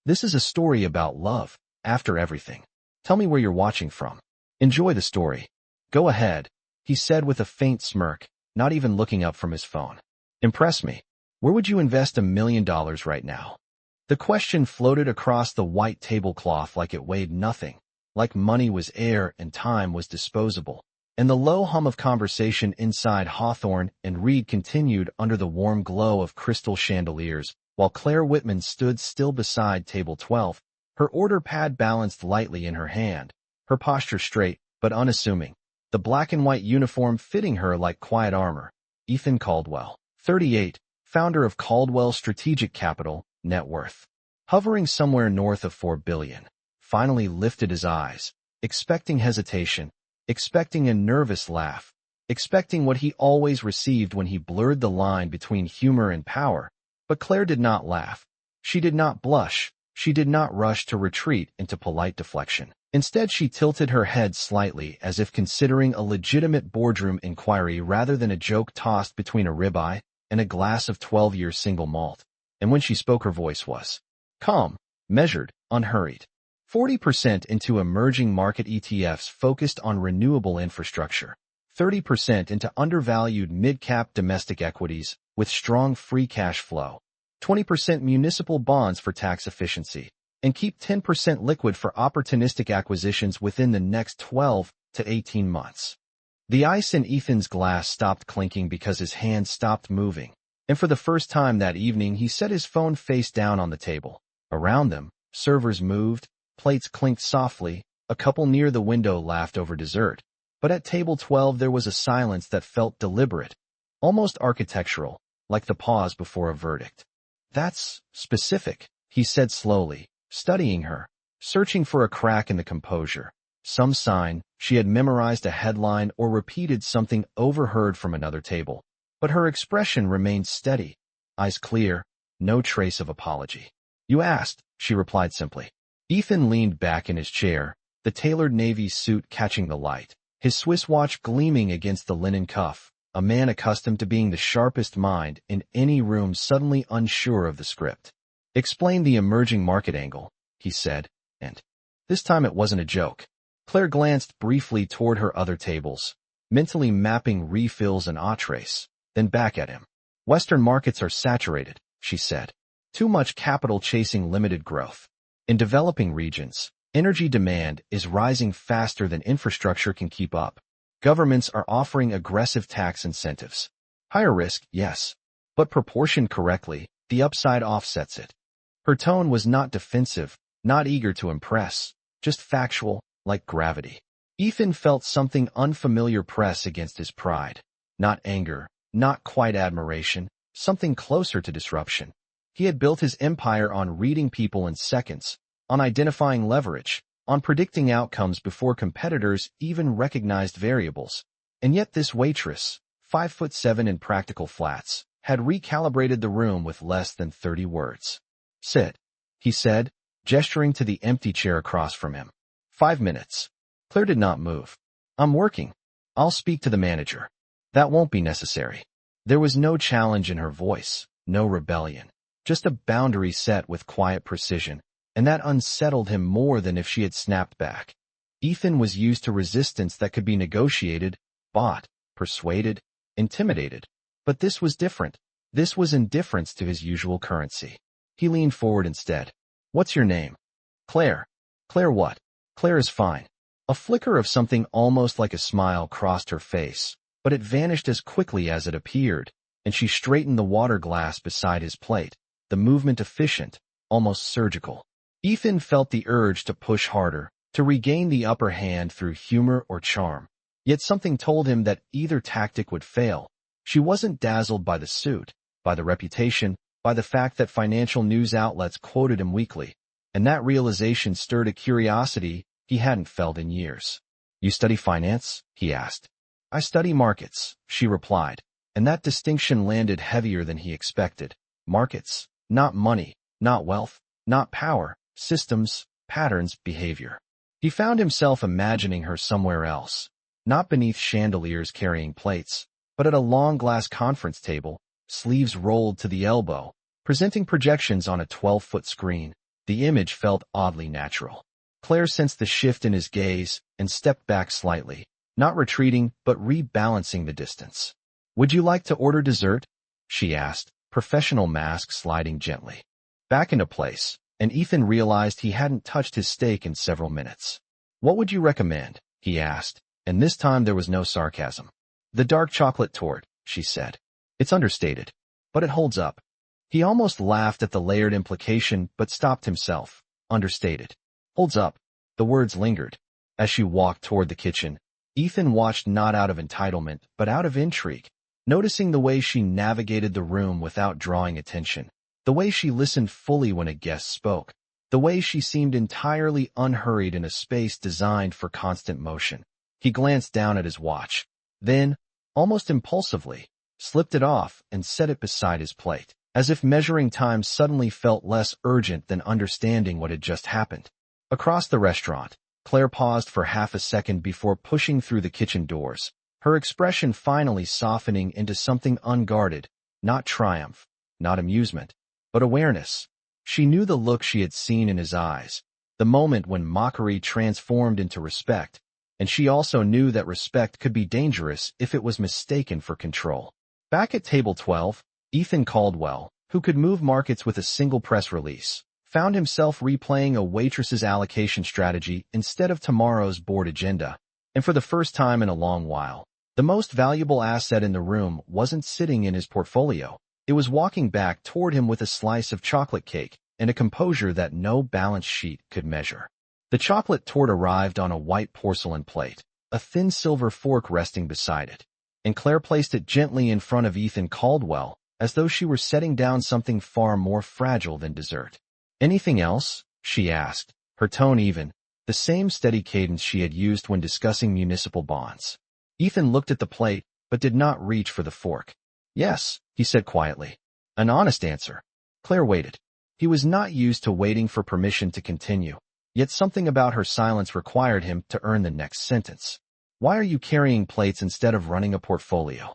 This is a story about love, after everything. Tell me where you're watching from. Enjoy the story. Go ahead, he said with a faint smirk, not even looking up from his phone. Impress me. Where would you invest $1 million right now? The question floated across the white tablecloth like it weighed nothing, like money was air and time was disposable. And the low hum of conversation inside Hawthorne and Reed continued under the warm glow of crystal chandeliers, while Claire Whitman stood still beside table 12, her order pad balanced lightly in her hand, her posture straight but unassuming, the black and white uniform fitting her like quiet armor. Ethan Caldwell, 38, founder of Caldwell Strategic Capital, net worth hovering somewhere north of $4 billion, finally lifted his eyes, expecting hesitation, expecting a nervous laugh, expecting what he always received when he blurred the line between humor and power. But Claire did not laugh. She did not blush. She did not rush to retreat into polite deflection. Instead, she tilted her head slightly as if considering a legitimate boardroom inquiry rather than a joke tossed between a ribeye and a glass of 12-year single malt. And when she spoke, her voice was calm, measured, unhurried. 40% into emerging market ETFs focused on renewable infrastructure. 30% into undervalued mid-cap domestic equities with strong free cash flow. 20% municipal bonds for tax efficiency. And keep 10% liquid for opportunistic acquisitions within the next 12 to 18 months. The ice in Ethan's glass stopped clinking because his hand stopped moving, and for the first time that evening he set his phone face down on the table. Around them, servers moved, plates clinked softly, a couple near the window laughed over dessert. But at table 12 there was a silence that felt deliberate, almost architectural, like the pause before a verdict. That's specific, he said slowly, studying her, searching for a crack in the composure, some sign she had memorized a headline or repeated something overheard from another table. But her expression remained steady, eyes clear, no trace of apology. You asked, she replied simply. Ethan leaned back in his chair, the tailored navy suit catching the light, his Swiss watch gleaming against the linen cuff, a man accustomed to being the sharpest mind in any room suddenly unsure of the script. Explain the emerging market angle, he said, and this time it wasn't a joke. Claire glanced briefly toward her other tables, mentally mapping refills and entrees, then back at him. Western markets are saturated, she said. Too much capital chasing limited growth. In developing regions, energy demand is rising faster than infrastructure can keep up. Governments are offering aggressive tax incentives. Higher risk, yes, but proportioned correctly, the upside offsets it. Her tone was not defensive, not eager to impress, just factual, like gravity. Ethan felt something unfamiliar press against his pride. Not anger, not quite admiration, something closer to disruption. He had built his empire on reading people in seconds, on identifying leverage, on predicting outcomes before competitors even recognized variables. And yet this waitress, 5'7" in practical flats, had recalibrated the room with less than 30 words. Sit, he said, gesturing to the empty chair across from him. 5 minutes. Claire did not move. I'm working. I'll speak to the manager. That won't be necessary. There was no challenge in her voice, no rebellion, just a boundary set with quiet precision, and that unsettled him more than if she had snapped back. Ethan was used to resistance that could be negotiated, bought, persuaded, intimidated. But this was different. This was indifference to his usual currency. He leaned forward instead. What's your name? Claire. Claire what? Claire is fine. A flicker of something almost like a smile crossed her face, but it vanished as quickly as it appeared, and she straightened the water glass beside his plate, the movement efficient, almost surgical. Ethan felt the urge to push harder, to regain the upper hand through humor or charm. Yet something told him that either tactic would fail. She wasn't dazzled by the suit, by the reputation, by the fact that financial news outlets quoted him weekly, and that realization stirred a curiosity he hadn't felt in years. You study finance? He asked. I study markets, she replied, and that distinction landed heavier than he expected. Markets, not money, not wealth, not power, systems, patterns, behavior. He found himself imagining her somewhere else, not beneath chandeliers carrying plates, but at a long glass conference table, sleeves rolled to the elbow, presenting projections on a 12-foot screen, The image felt oddly natural. Claire sensed the shift in his gaze and stepped back slightly, not retreating but rebalancing the distance. "Would you like to order dessert?" she asked, professional mask sliding gently back into place, and Ethan realized he hadn't touched his steak in several minutes. "What would you recommend?" he asked, and this time there was no sarcasm. "The dark chocolate torte," she said. "It's understated, but it holds up." He almost laughed at the layered implication but stopped himself. Understated. Holds up. The words lingered. As she walked toward the kitchen, Ethan watched not out of entitlement but out of intrigue, noticing the way she navigated the room without drawing attention, the way she listened fully when a guest spoke, the way she seemed entirely unhurried in a space designed for constant motion. He glanced down at his watch, then, almost impulsively, slipped it off and set it beside his plate, as if measuring time suddenly felt less urgent than understanding what had just happened. Across the restaurant, Claire paused for half a second before pushing through the kitchen doors, her expression finally softening into something unguarded, not triumph, not amusement, but awareness. She knew the look she had seen in his eyes, the moment when mockery transformed into respect, and she also knew that respect could be dangerous if it was mistaken for control. Back at table 12, Ethan Caldwell, who could move markets with a single press release, found himself replaying a Waitress's allocation strategy instead of tomorrow's board agenda, and for the first time in a long while, the most valuable asset in the room wasn't sitting in his portfolio. It was walking back toward him with a slice of chocolate cake and a composure that no balance sheet could measure. The chocolate torte arrived on a white porcelain plate, a thin silver fork resting beside it, and Claire placed it gently in front of Ethan Caldwell, as though she were setting down something far more fragile than dessert. "Anything else?" she asked, her tone even, the same steady cadence she had used when discussing municipal bonds. Ethan looked at the plate, but did not reach for the fork. "Yes," he said quietly. An honest answer. Claire waited. He was not used to waiting for permission to continue, yet something about her silence required him to earn the next sentence. "Why are you carrying plates instead of running a portfolio?"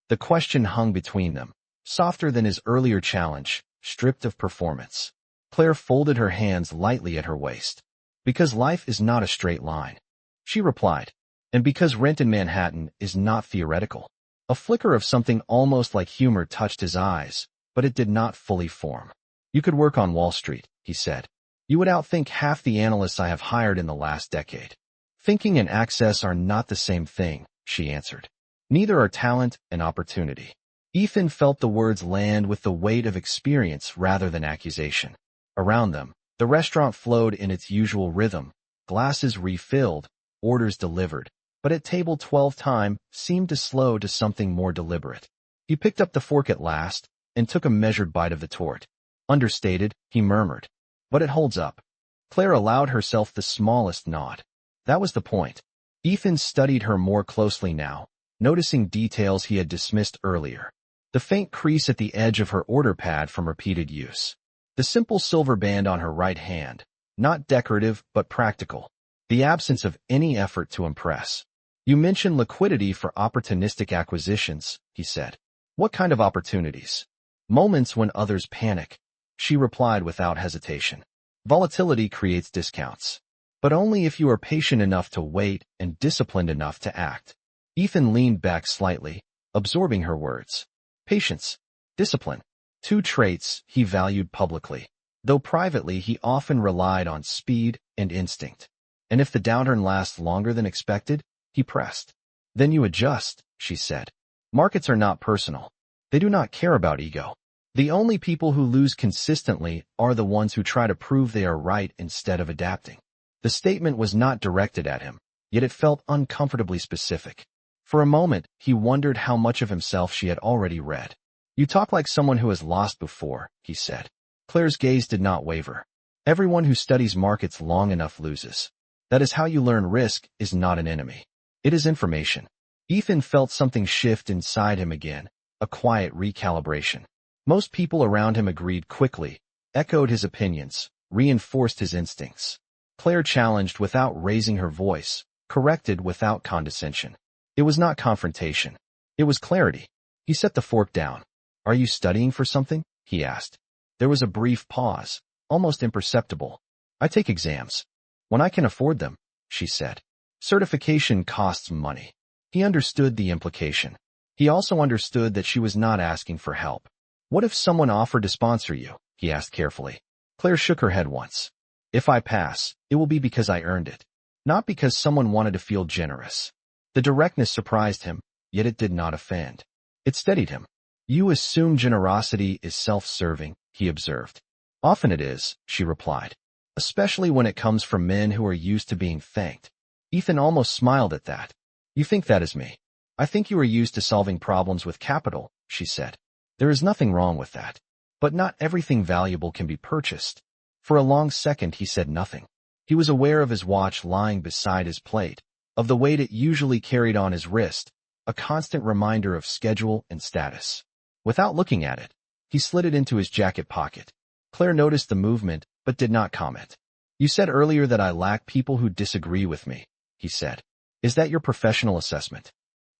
The question hung between them, softer than his earlier challenge, stripped of performance. Claire folded her hands lightly at her waist. "Because life is not a straight line," she replied, "and because rent in Manhattan is not theoretical." A flicker of something almost like humor touched his eyes, but it did not fully form. "You could work on Wall Street," he said. "You would outthink half the analysts I have hired in the last decade." "Thinking and access are not the same thing," she answered. "Neither are talent and opportunity." Ethan felt the words land with the weight of experience rather than accusation. Around them, the restaurant flowed in its usual rhythm, glasses refilled, orders delivered, but at table 12 time seemed to slow to something more deliberate. He picked up the fork at last and took a measured bite of the torte. "Understated," he murmured, "but it holds up." Claire allowed herself the smallest nod. That was the point. Ethan studied her more closely now, noticing details he had dismissed earlier. The faint crease at the edge of her order pad from repeated use. The simple silver band on her right hand, not decorative but practical. The absence of any effort to impress. "You mentioned liquidity for opportunistic acquisitions," he said. "What kind of opportunities?" "Moments when others panic," she replied without hesitation. "Volatility creates discounts, but only if you are patient enough to wait and disciplined enough to act." Ethan leaned back slightly, absorbing her words. Patience, discipline. Two traits he valued publicly, though privately he often relied on speed and instinct. "And if the downturn lasts longer than expected?" he pressed. "Then you adjust," she said. "Markets are not personal. They do not care about ego. The only people who lose consistently are the ones who try to prove they are right instead of adapting." The statement was not directed at him, yet it felt uncomfortably specific. For a moment, he wondered how much of himself she had already read. "You talk like someone who has lost before," he said. Claire's gaze did not waver. "Everyone who studies markets long enough loses. That is how you learn risk is not an enemy. It is information." Ethan felt something shift inside him again, a quiet recalibration. Most people around him agreed quickly, echoed his opinions, reinforced his instincts. Claire challenged without raising her voice, corrected without condescension. It was not confrontation. It was clarity. He set the fork down. "Are you studying for something?" he asked. There was a brief pause, almost imperceptible. I take exams. When I can afford them, she said. Certification costs money. He understood the implication. He also understood that she was not asking for help. What if someone offered to sponsor you? He asked carefully. Claire shook her head once. If I pass, it will be because I earned it. Not because someone wanted to feel generous. The directness surprised him, yet it did not offend. It steadied him. You assume generosity is self-serving, he observed. Often it is, she replied. Especially when it comes from men who are used to being thanked. Ethan almost smiled at that. You think that is me. I think you are used to solving problems with capital, she said. There is nothing wrong with that. But not everything valuable can be purchased. For a long second he said nothing. He was aware of his watch lying beside his plate, of the weight it usually carried on his wrist, a constant reminder of schedule and status. Without looking at it, he slid it into his jacket pocket. Claire noticed the movement, but did not comment. You said earlier that I lack people who disagree with me, he said. Is that your professional assessment?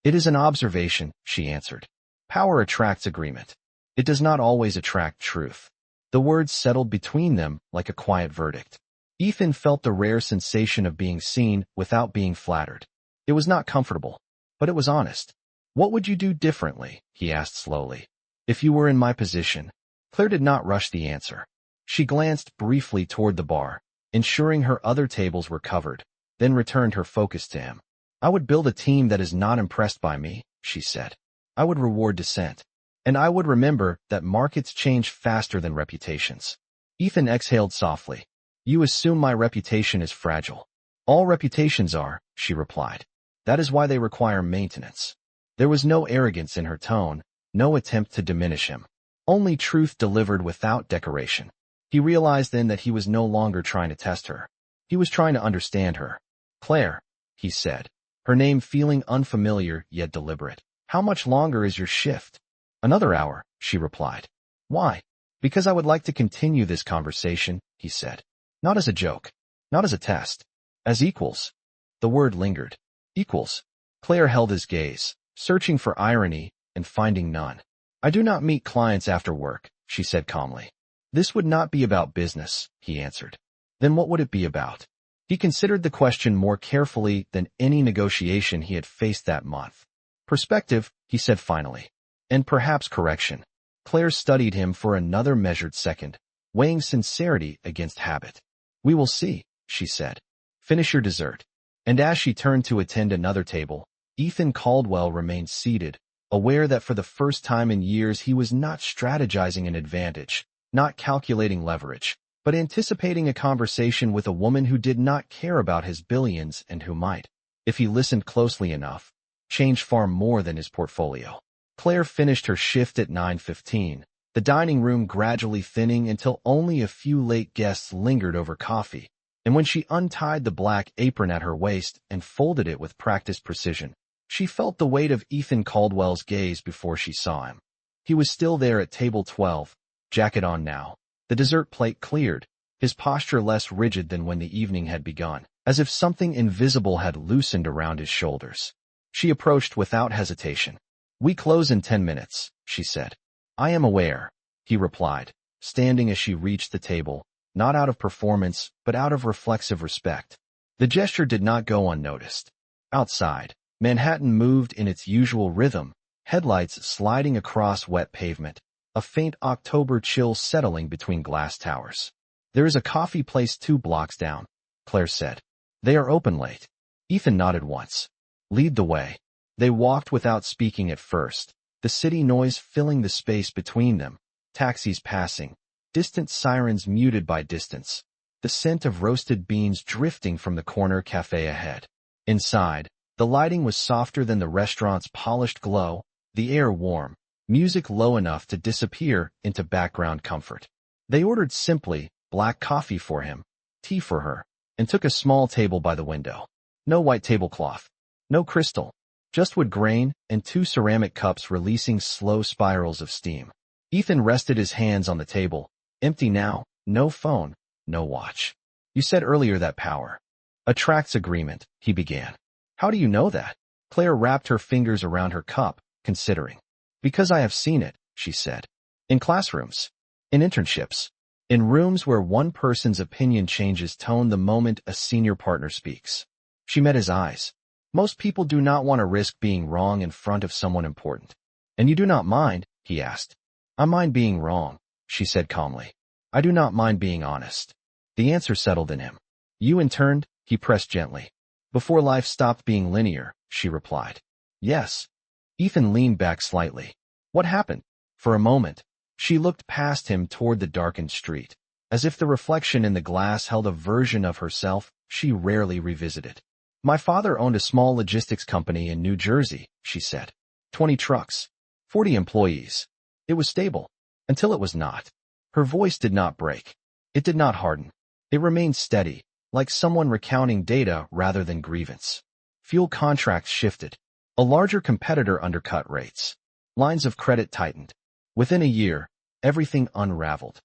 It is an observation, she answered. Power attracts agreement. It does not always attract truth. The words settled between them like a quiet verdict. Ethan felt the rare sensation of being seen without being flattered. It was not comfortable, but it was honest. What would you do differently? He asked slowly. If you were in my position. Claire did not rush the answer. She glanced briefly toward the bar, ensuring her other tables were covered, then returned her focus to him. I would build a team that is not impressed by me, she said. I would reward dissent. And I would remember that markets change faster than reputations. Ethan exhaled softly. You assume my reputation is fragile. All reputations are, she replied. That is why they require maintenance. There was no arrogance in her tone, no attempt to diminish him. Only truth delivered without decoration. He realized then that he was no longer trying to test her. He was trying to understand her. Claire, he said, her name feeling unfamiliar yet deliberate. How much longer is your shift? Another hour, she replied. Why? Because I would like to continue this conversation, he said. Not as a joke. Not as a test. As equals. The word lingered. Equals. Claire held his gaze, searching for irony and finding none. I do not meet clients after work, she said calmly. This would not be about business, he answered. Then what would it be about? He considered the question more carefully than any negotiation he had faced that month. Perspective, he said finally. And perhaps correction. Claire studied him for another measured second, weighing sincerity against habit. We will see, she said. Finish your dessert. And as she turned to attend another table, Ethan Caldwell remained seated, aware that for the first time in years he was not strategizing an advantage, not calculating leverage, but anticipating a conversation with a woman who did not care about his billions and who might, if he listened closely enough, change far more than his portfolio. Claire finished her shift at 9:15, the dining room gradually thinning until only a few late guests lingered over coffee, and when she untied the black apron at her waist and folded it with practiced precision, she felt the weight of Ethan Caldwell's gaze before she saw him. He was still there at table 12, jacket on now, the dessert plate cleared, his posture less rigid than when the evening had begun, as if something invisible had loosened around his shoulders. She approached without hesitation. We close in 10 minutes, she said. I am aware, he replied, standing as she reached the table, not out of performance, but out of reflexive respect. The gesture did not go unnoticed. Outside, Manhattan moved in its usual rhythm, headlights sliding across wet pavement, a faint October chill settling between glass towers. There is a coffee place 2 blocks down, Claire said. They are open late. Ethan nodded once. Lead the way. They walked without speaking at first, the city noise filling the space between them, taxis passing, distant sirens muted by distance, the scent of roasted beans drifting from the corner cafe ahead. Inside, the lighting was softer than the restaurant's polished glow, the air warm, music low enough to disappear into background comfort. They ordered simply, black coffee for him, tea for her, and took a small table by the window. No white tablecloth. No crystal. Just wood grain and 2 ceramic cups releasing slow spirals of steam. Ethan rested his hands on the table, empty now, no phone, no watch. You said earlier that power attracts agreement, he began. How do you know that? Claire wrapped her fingers around her cup, considering. Because I have seen it, she said. In classrooms. In internships. In rooms where one person's opinion changes tone the moment a senior partner speaks. She met his eyes. Most people do not want to risk being wrong in front of someone important. And you do not mind? He asked. I mind being wrong, she said calmly. I do not mind being honest. The answer settled in him. You interned? He pressed gently. Before life stopped being linear, she replied. Yes. Ethan leaned back slightly. What happened? For a moment, she looked past him toward the darkened street, as if the reflection in the glass held a version of herself she rarely revisited. My father owned a small logistics company in New Jersey, she said. 20 trucks, 40 employees. It was stable, until it was not. Her voice did not break. It did not harden. It remained steady, like someone recounting data rather than grievance. Fuel contracts shifted. A larger competitor undercut rates. Lines of credit tightened. Within a year, everything unraveled.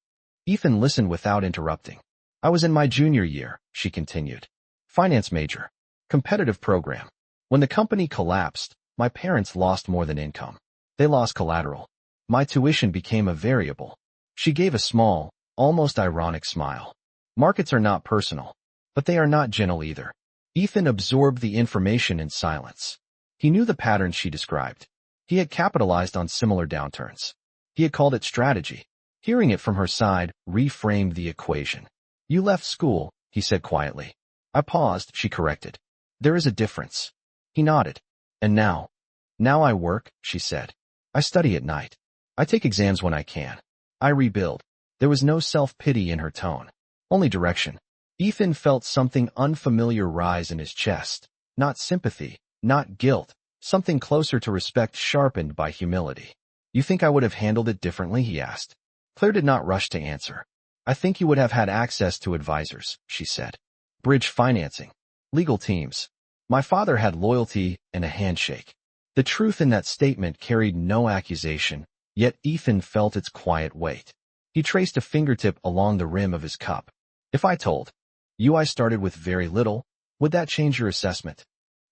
Ethan listened without interrupting. I was in my junior year, she continued. Finance major. Competitive program. When the company collapsed, my parents lost more than income. They lost collateral. My tuition became a variable. She gave a small, almost ironic smile. Markets are not personal, but they are not gentle either. Ethan absorbed the information in silence. He knew the patterns she described. He had capitalized on similar downturns. He had called it strategy. Hearing it from her side reframed the equation. You left school, he said quietly. I paused, she corrected. There is a difference. He nodded. And now? Now I work, she said. I study at night. I take exams when I can. I rebuild. There was no self-pity in her tone. Only direction. Ethan felt something unfamiliar rise in his chest. Not sympathy, not guilt, something closer to respect sharpened by humility. You think I would have handled it differently? He asked. Claire did not rush to answer. I think you would have had access to advisors, she said. Bridge financing. Legal teams. My father had loyalty and a handshake. The truth in that statement carried no accusation, yet Ethan felt its quiet weight. He traced a fingertip along the rim of his cup. If I told you I started with very little, would that change your assessment?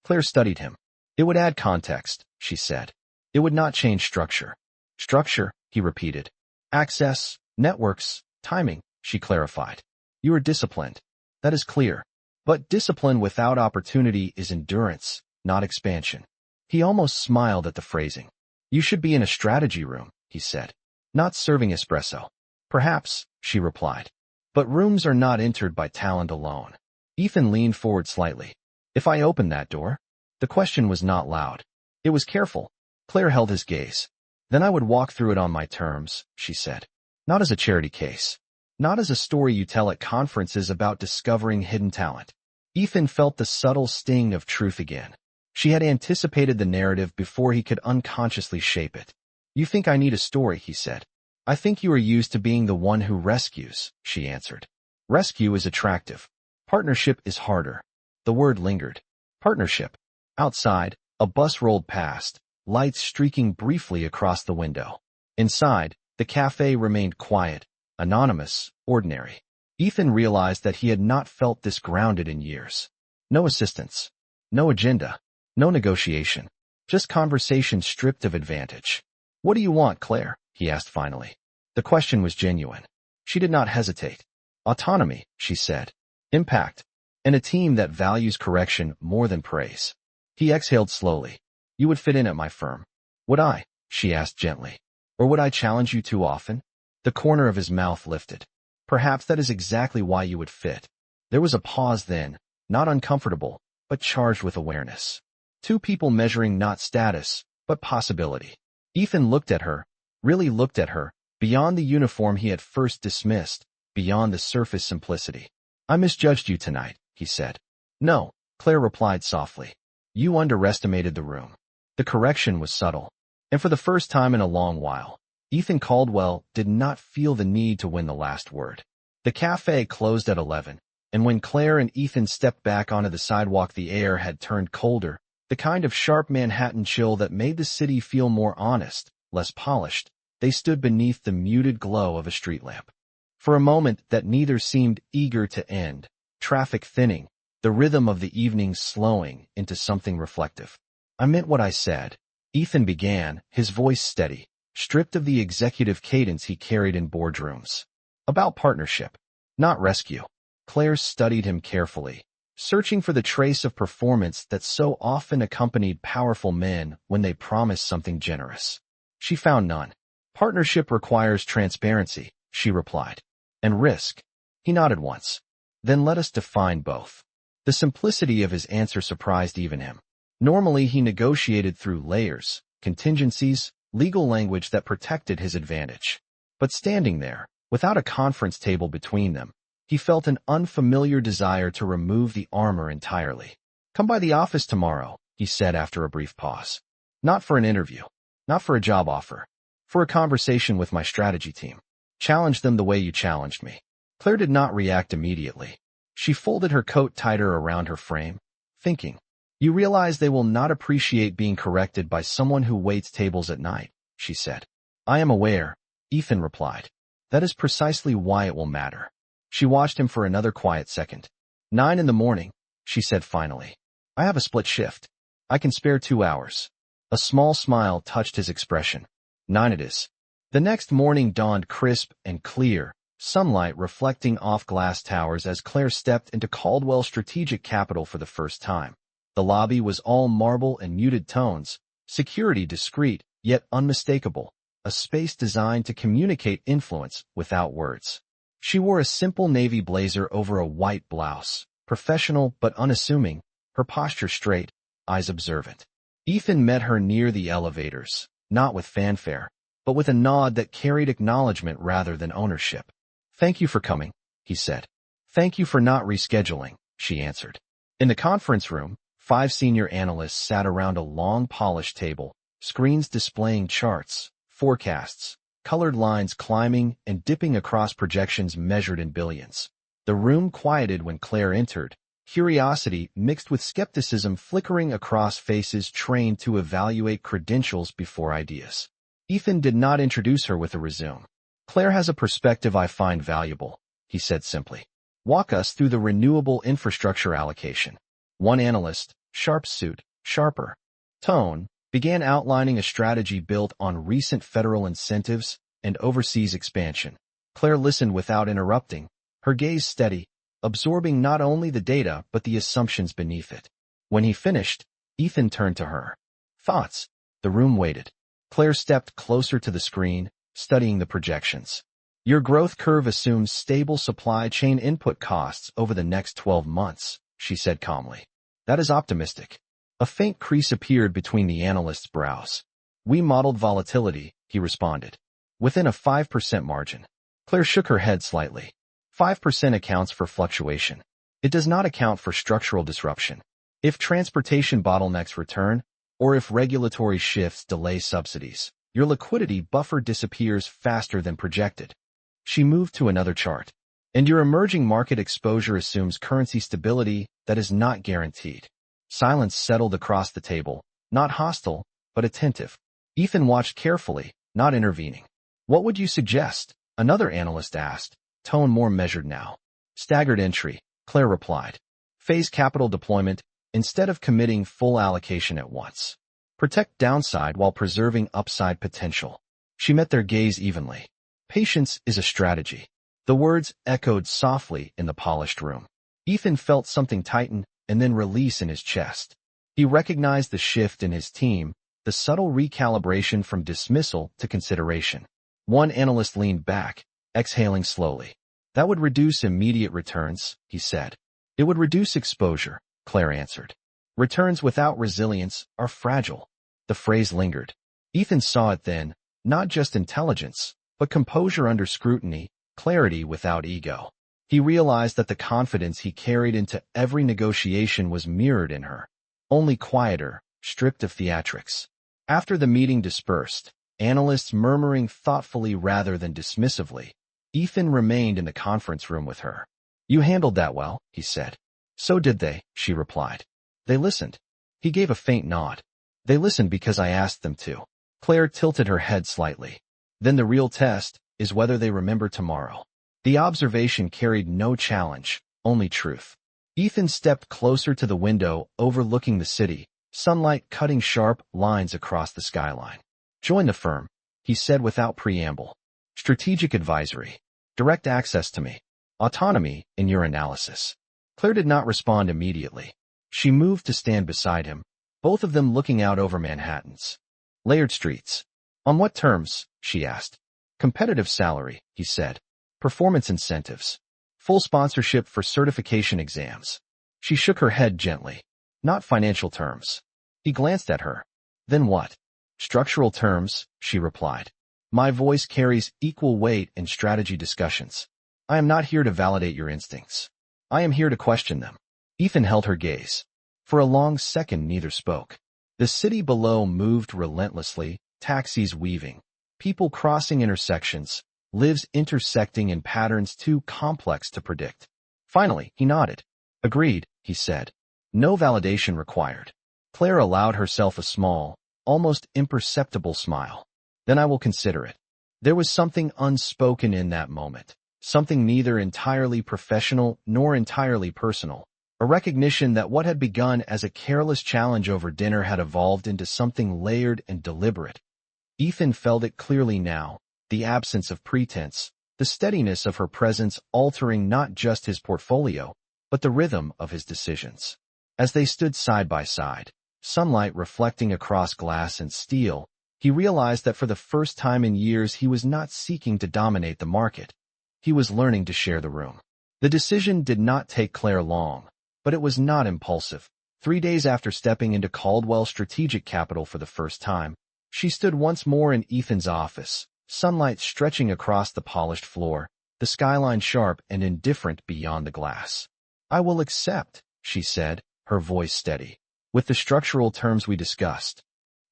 Claire studied him. It would add context, she said. It would not change structure. Structure, he repeated. Access, networks, timing, she clarified. You are disciplined. That is clear. But discipline without opportunity is endurance, not expansion. He almost smiled at the phrasing. You should be in a strategy room, he said. Not serving espresso. Perhaps, she replied. But rooms are not entered by talent alone. Ethan leaned forward slightly. If I open that door? The question was not loud. It was careful. Claire held his gaze. Then I would walk through it on my terms, she said. Not as a charity case. Not as a story you tell at conferences about discovering hidden talent. Ethan felt the subtle sting of truth again. She had anticipated the narrative before he could unconsciously shape it. You think I need a story, he said. I think you are used to being the one who rescues, she answered. Rescue is attractive. Partnership is harder. The word lingered. Partnership. Outside, a bus rolled past, lights streaking briefly across the window. Inside, the cafe remained quiet, anonymous, ordinary. Ethan realized that he had not felt this grounded in years. No assistance. No agenda. No negotiation. Just conversation stripped of advantage. What do you want, Claire? He asked finally. The question was genuine. She did not hesitate. Autonomy, she said. Impact. And a team that values correction more than praise. He exhaled slowly. You would fit in at my firm. Would I? She asked gently. Or would I challenge you too often? The corner of his mouth lifted. Perhaps that is exactly why you would fit. There was a pause then, not uncomfortable, but charged with awareness. Two people measuring not status, but possibility. Ethan looked at her, really looked at her, beyond the uniform he had first dismissed, beyond the surface simplicity. I misjudged you tonight, he said. No, Claire replied softly. You underestimated the room. The correction was subtle. And for the first time in a long while, Ethan Caldwell did not feel the need to win the last word. The cafe closed at 11, and when Claire and Ethan stepped back onto the sidewalk, the air had turned colder, the kind of sharp Manhattan chill that made the city feel more honest, less polished. They stood beneath the muted glow of a street lamp. For a moment that neither seemed eager to end, traffic thinning, the rhythm of the evening slowing into something reflective. I meant what I said, Ethan began, his voice steady, stripped of the executive cadence he carried in boardrooms. About partnership, not rescue. Claire studied him carefully, searching for the trace of performance that so often accompanied powerful men when they promised something generous. She found none. Partnership requires transparency, she replied. And risk. He nodded once. Then let us define both. The simplicity of his answer surprised even him. Normally he negotiated through layers, contingencies, legal language that protected his advantage. But standing there, without a conference table between them, he felt an unfamiliar desire to remove the armor entirely. Come by the office tomorrow, he said after a brief pause. Not for an interview. Not for a job offer. For a conversation with my strategy team. Challenge them the way you challenged me. Claire did not react immediately. She folded her coat tighter around her frame, thinking, You realize they will not appreciate being corrected by someone who waits tables at night, she said. I am aware, Ethan replied. That is precisely why it will matter. She watched him for another quiet second. 9 in the morning, she said finally. I have a split shift. I can spare 2 hours. A small smile touched his expression. 9 it is. The next morning dawned crisp and clear, sunlight reflecting off glass towers as Claire stepped into Caldwell's strategic capital for the first time. The lobby was all marble and muted tones, security discreet, yet unmistakable, a space designed to communicate influence without words. She wore a simple navy blazer over a white blouse, professional but unassuming, her posture straight, eyes observant. Ethan met her near the elevators, not with fanfare, but with a nod that carried acknowledgement rather than ownership. Thank you for coming, he said. Thank you for not rescheduling, she answered. In the conference room, 5 senior analysts sat around a long polished table, screens displaying charts, forecasts, colored lines climbing and dipping across projections measured in billions. The room quieted when Claire entered, curiosity mixed with skepticism flickering across faces trained to evaluate credentials before ideas. Ethan did not introduce her with a resume. Claire has a perspective I find valuable, he said simply. Walk us through the renewable infrastructure allocation. One analyst, sharp suit, sharper tone, began outlining a strategy built on recent federal incentives and overseas expansion. Claire listened without interrupting, her gaze steady, absorbing not only the data but the assumptions beneath it. When he finished, Ethan turned to her. Thoughts? The room waited. Claire stepped closer to the screen, studying the projections. Your growth curve assumes stable supply chain input costs over the next 12 months, she said calmly. That is optimistic. A faint crease appeared between the analyst's brows. We modeled volatility, he responded. Within a 5% margin. Claire shook her head slightly. 5% accounts for fluctuation. It does not account for structural disruption. If transportation bottlenecks return, or if regulatory shifts delay subsidies, your liquidity buffer disappears faster than projected. She moved to another chart. And your emerging market exposure assumes currency stability that is not guaranteed. Silence settled across the table, not hostile, but attentive. Ethan watched carefully, not intervening. What would you suggest? Another analyst asked, tone more measured now. Staggered entry, Claire replied. Phase capital deployment, instead of committing full allocation at once. Protect downside while preserving upside potential. She met their gaze evenly. Patience is a strategy. The words echoed softly in the polished room. Ethan felt something tighten and then release in his chest. He recognized the shift in his team, the subtle recalibration from dismissal to consideration. One analyst leaned back, exhaling slowly. That would reduce immediate returns, he said. It would reduce exposure, Claire answered. Returns without resilience are fragile. The phrase lingered. Ethan saw it then, not just intelligence, but composure under scrutiny, clarity without ego. He realized that the confidence he carried into every negotiation was mirrored in her, only quieter, stripped of theatrics. After the meeting dispersed, analysts murmuring thoughtfully rather than dismissively, Ethan remained in the conference room with her. You handled that well, he said. So did they, she replied. They listened. He gave a faint nod. They listened because I asked them to. Claire tilted her head slightly. Then the real test is whether they remember tomorrow. The observation carried no challenge, only truth. Ethan stepped closer to the window overlooking the city, sunlight cutting sharp lines across the skyline. Join the firm, he said without preamble. Strategic advisory. direct access to me, autonomy in your analysis. Claire did not respond immediately. She moved to stand beside him, both of them looking out over Manhattan's layered streets. On what terms? She asked. Competitive salary, he said. Performance incentives. Full sponsorship for certification exams. She shook her head gently. Not financial terms. He glanced at her. Then what? Structural terms, she replied. My voice carries equal weight in strategy discussions. I am not here to validate your instincts. I am here to question them. Ethan held her gaze. For a long second, neither spoke. The city below moved relentlessly, taxis weaving, people crossing intersections, lives intersecting in patterns too complex to predict. Finally, he nodded. Agreed, he said. No validation required. Claire allowed herself a small, almost imperceptible smile. Then I will consider it. There was something unspoken in that moment, something neither entirely professional nor entirely personal, a recognition that what had begun as a careless challenge over dinner had evolved into something layered and deliberate. Ethan felt it clearly now, the absence of pretense, the steadiness of her presence altering not just his portfolio, but the rhythm of his decisions. As they stood side by side, sunlight reflecting across glass and steel, he realized that for the first time in years he was not seeking to dominate the market. He was learning to share the room. The decision did not take Claire long, but it was not impulsive. 3 days after stepping into Caldwell Strategic Capital for the first time, she stood once more in Ethan's office, sunlight stretching across the polished floor, the skyline sharp and indifferent beyond the glass. I will accept, she said, her voice steady, with the structural terms we discussed.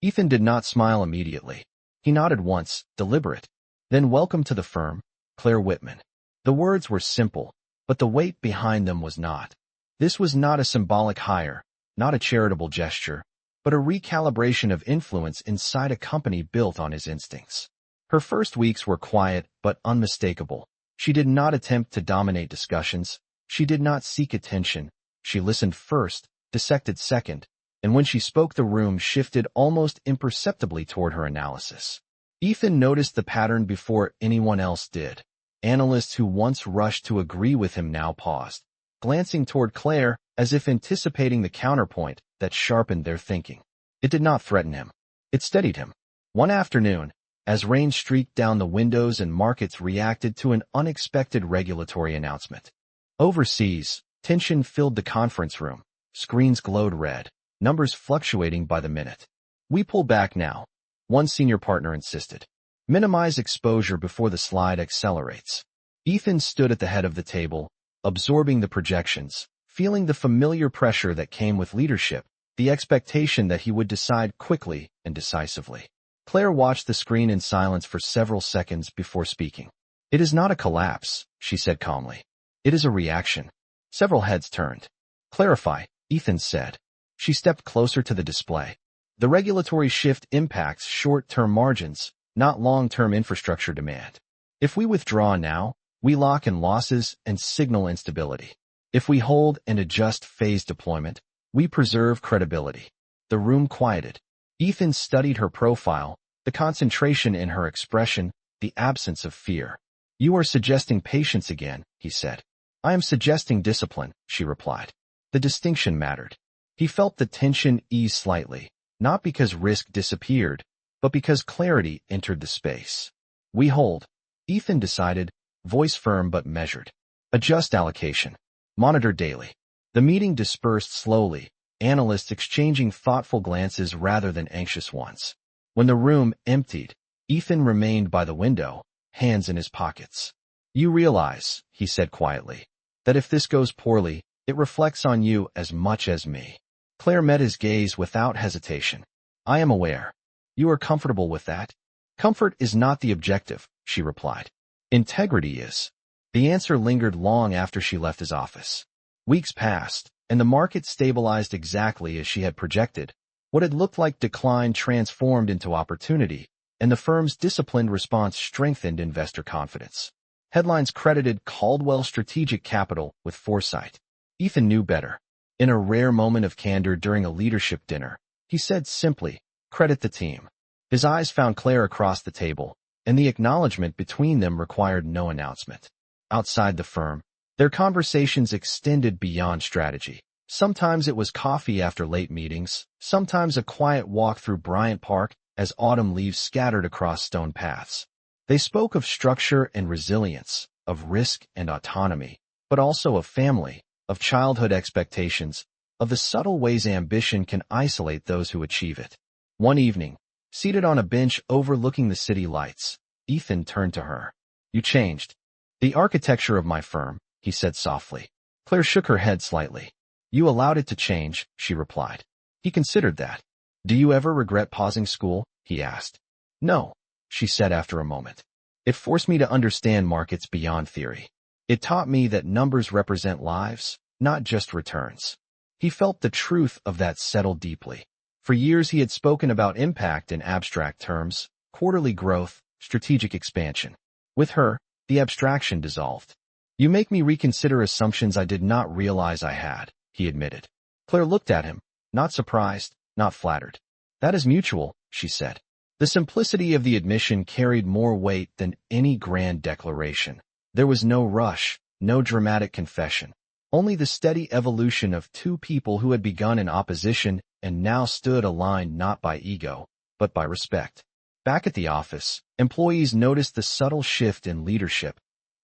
Ethan did not smile immediately. He nodded once, deliberate. Then welcome to the firm, Claire Whitman. The words were simple, but the weight behind them was not. This was not a symbolic hire, not a charitable gesture, but a recalibration of influence inside a company built on his instincts. Her first weeks were quiet but unmistakable. She did not attempt to dominate discussions. She did not seek attention. She listened first, dissected second, and when she spoke the room shifted almost imperceptibly toward her analysis. Ethan noticed the pattern before anyone else did. Analysts who once rushed to agree with him now paused, glancing toward Claire as if anticipating the counterpoint that sharpened their thinking. It did not threaten him. It steadied him. One afternoon, as rain streaked down the windows and markets reacted to an unexpected regulatory announcement. Overseas, tension filled the conference room. Screens glowed red, numbers fluctuating by the minute. We pull back now, one senior partner insisted. Minimize exposure before the slide accelerates. Ethan stood at the head of the table, absorbing the projections, feeling the familiar pressure that came with leadership, the expectation that he would decide quickly and decisively. Claire watched the screen in silence for several seconds before speaking. It is not a collapse, she said calmly. It is a reaction. Several heads turned. Clarify, Ethan said. She stepped closer to the display. The regulatory shift impacts short-term margins, not long-term infrastructure demand. If we withdraw now, we lock in losses and signal instability. If we hold and adjust phase deployment, we preserve credibility. The room quieted. Ethan studied her profile, the concentration in her expression, the absence of fear. You are suggesting patience again, he said. I am suggesting discipline, she replied. The distinction mattered. He felt the tension ease slightly, not because risk disappeared, but because clarity entered the space. We hold. Ethan decided, voice firm but measured. Adjust allocation. Monitor daily. The meeting dispersed slowly, analysts exchanging thoughtful glances rather than anxious ones. When the room emptied, Ethan remained by the window, hands in his pockets. You realize, he said quietly, that if this goes poorly, it reflects on you as much as me. Claire met his gaze without hesitation. I am aware. You are comfortable with that? Comfort is not the objective, she replied. Integrity is. The answer lingered long after she left his office. Weeks passed, and the market stabilized exactly as she had projected. What had looked like decline transformed into opportunity, and the firm's disciplined response strengthened investor confidence. Headlines credited Caldwell Strategic Capital with foresight. Ethan knew better. In a rare moment of candor during a leadership dinner, he said simply, credit the team. His eyes found Claire across the table, and the acknowledgement between them required no announcement. Outside the firm, their conversations extended beyond strategy. Sometimes it was coffee after late meetings, sometimes a quiet walk through Bryant Park as autumn leaves scattered across stone paths. They spoke of structure and resilience, of risk and autonomy, but also of family, of childhood expectations, of the subtle ways ambition can isolate those who achieve it. One evening, seated on a bench overlooking the city lights, Ethan turned to her. "You changed." "The architecture of my firm," he said softly. Claire shook her head slightly. "You allowed it to change," she replied. He considered that. "Do you ever regret pausing school?" he asked. "No," she said after a moment. "It forced me to understand markets beyond theory. It taught me that numbers represent lives, not just returns." He felt the truth of that settle deeply. For years he had spoken about impact in abstract terms, quarterly growth, strategic expansion. With her, the abstraction dissolved. "You make me reconsider assumptions I did not realize I had," he admitted. Claire looked at him, not surprised, not flattered. "That is mutual," she said. The simplicity of the admission carried more weight than any grand declaration. There was no rush, no dramatic confession. Only the steady evolution of two people who had begun in opposition and now stood aligned not by ego, but by respect. Back at the office, employees noticed the subtle shift in leadership.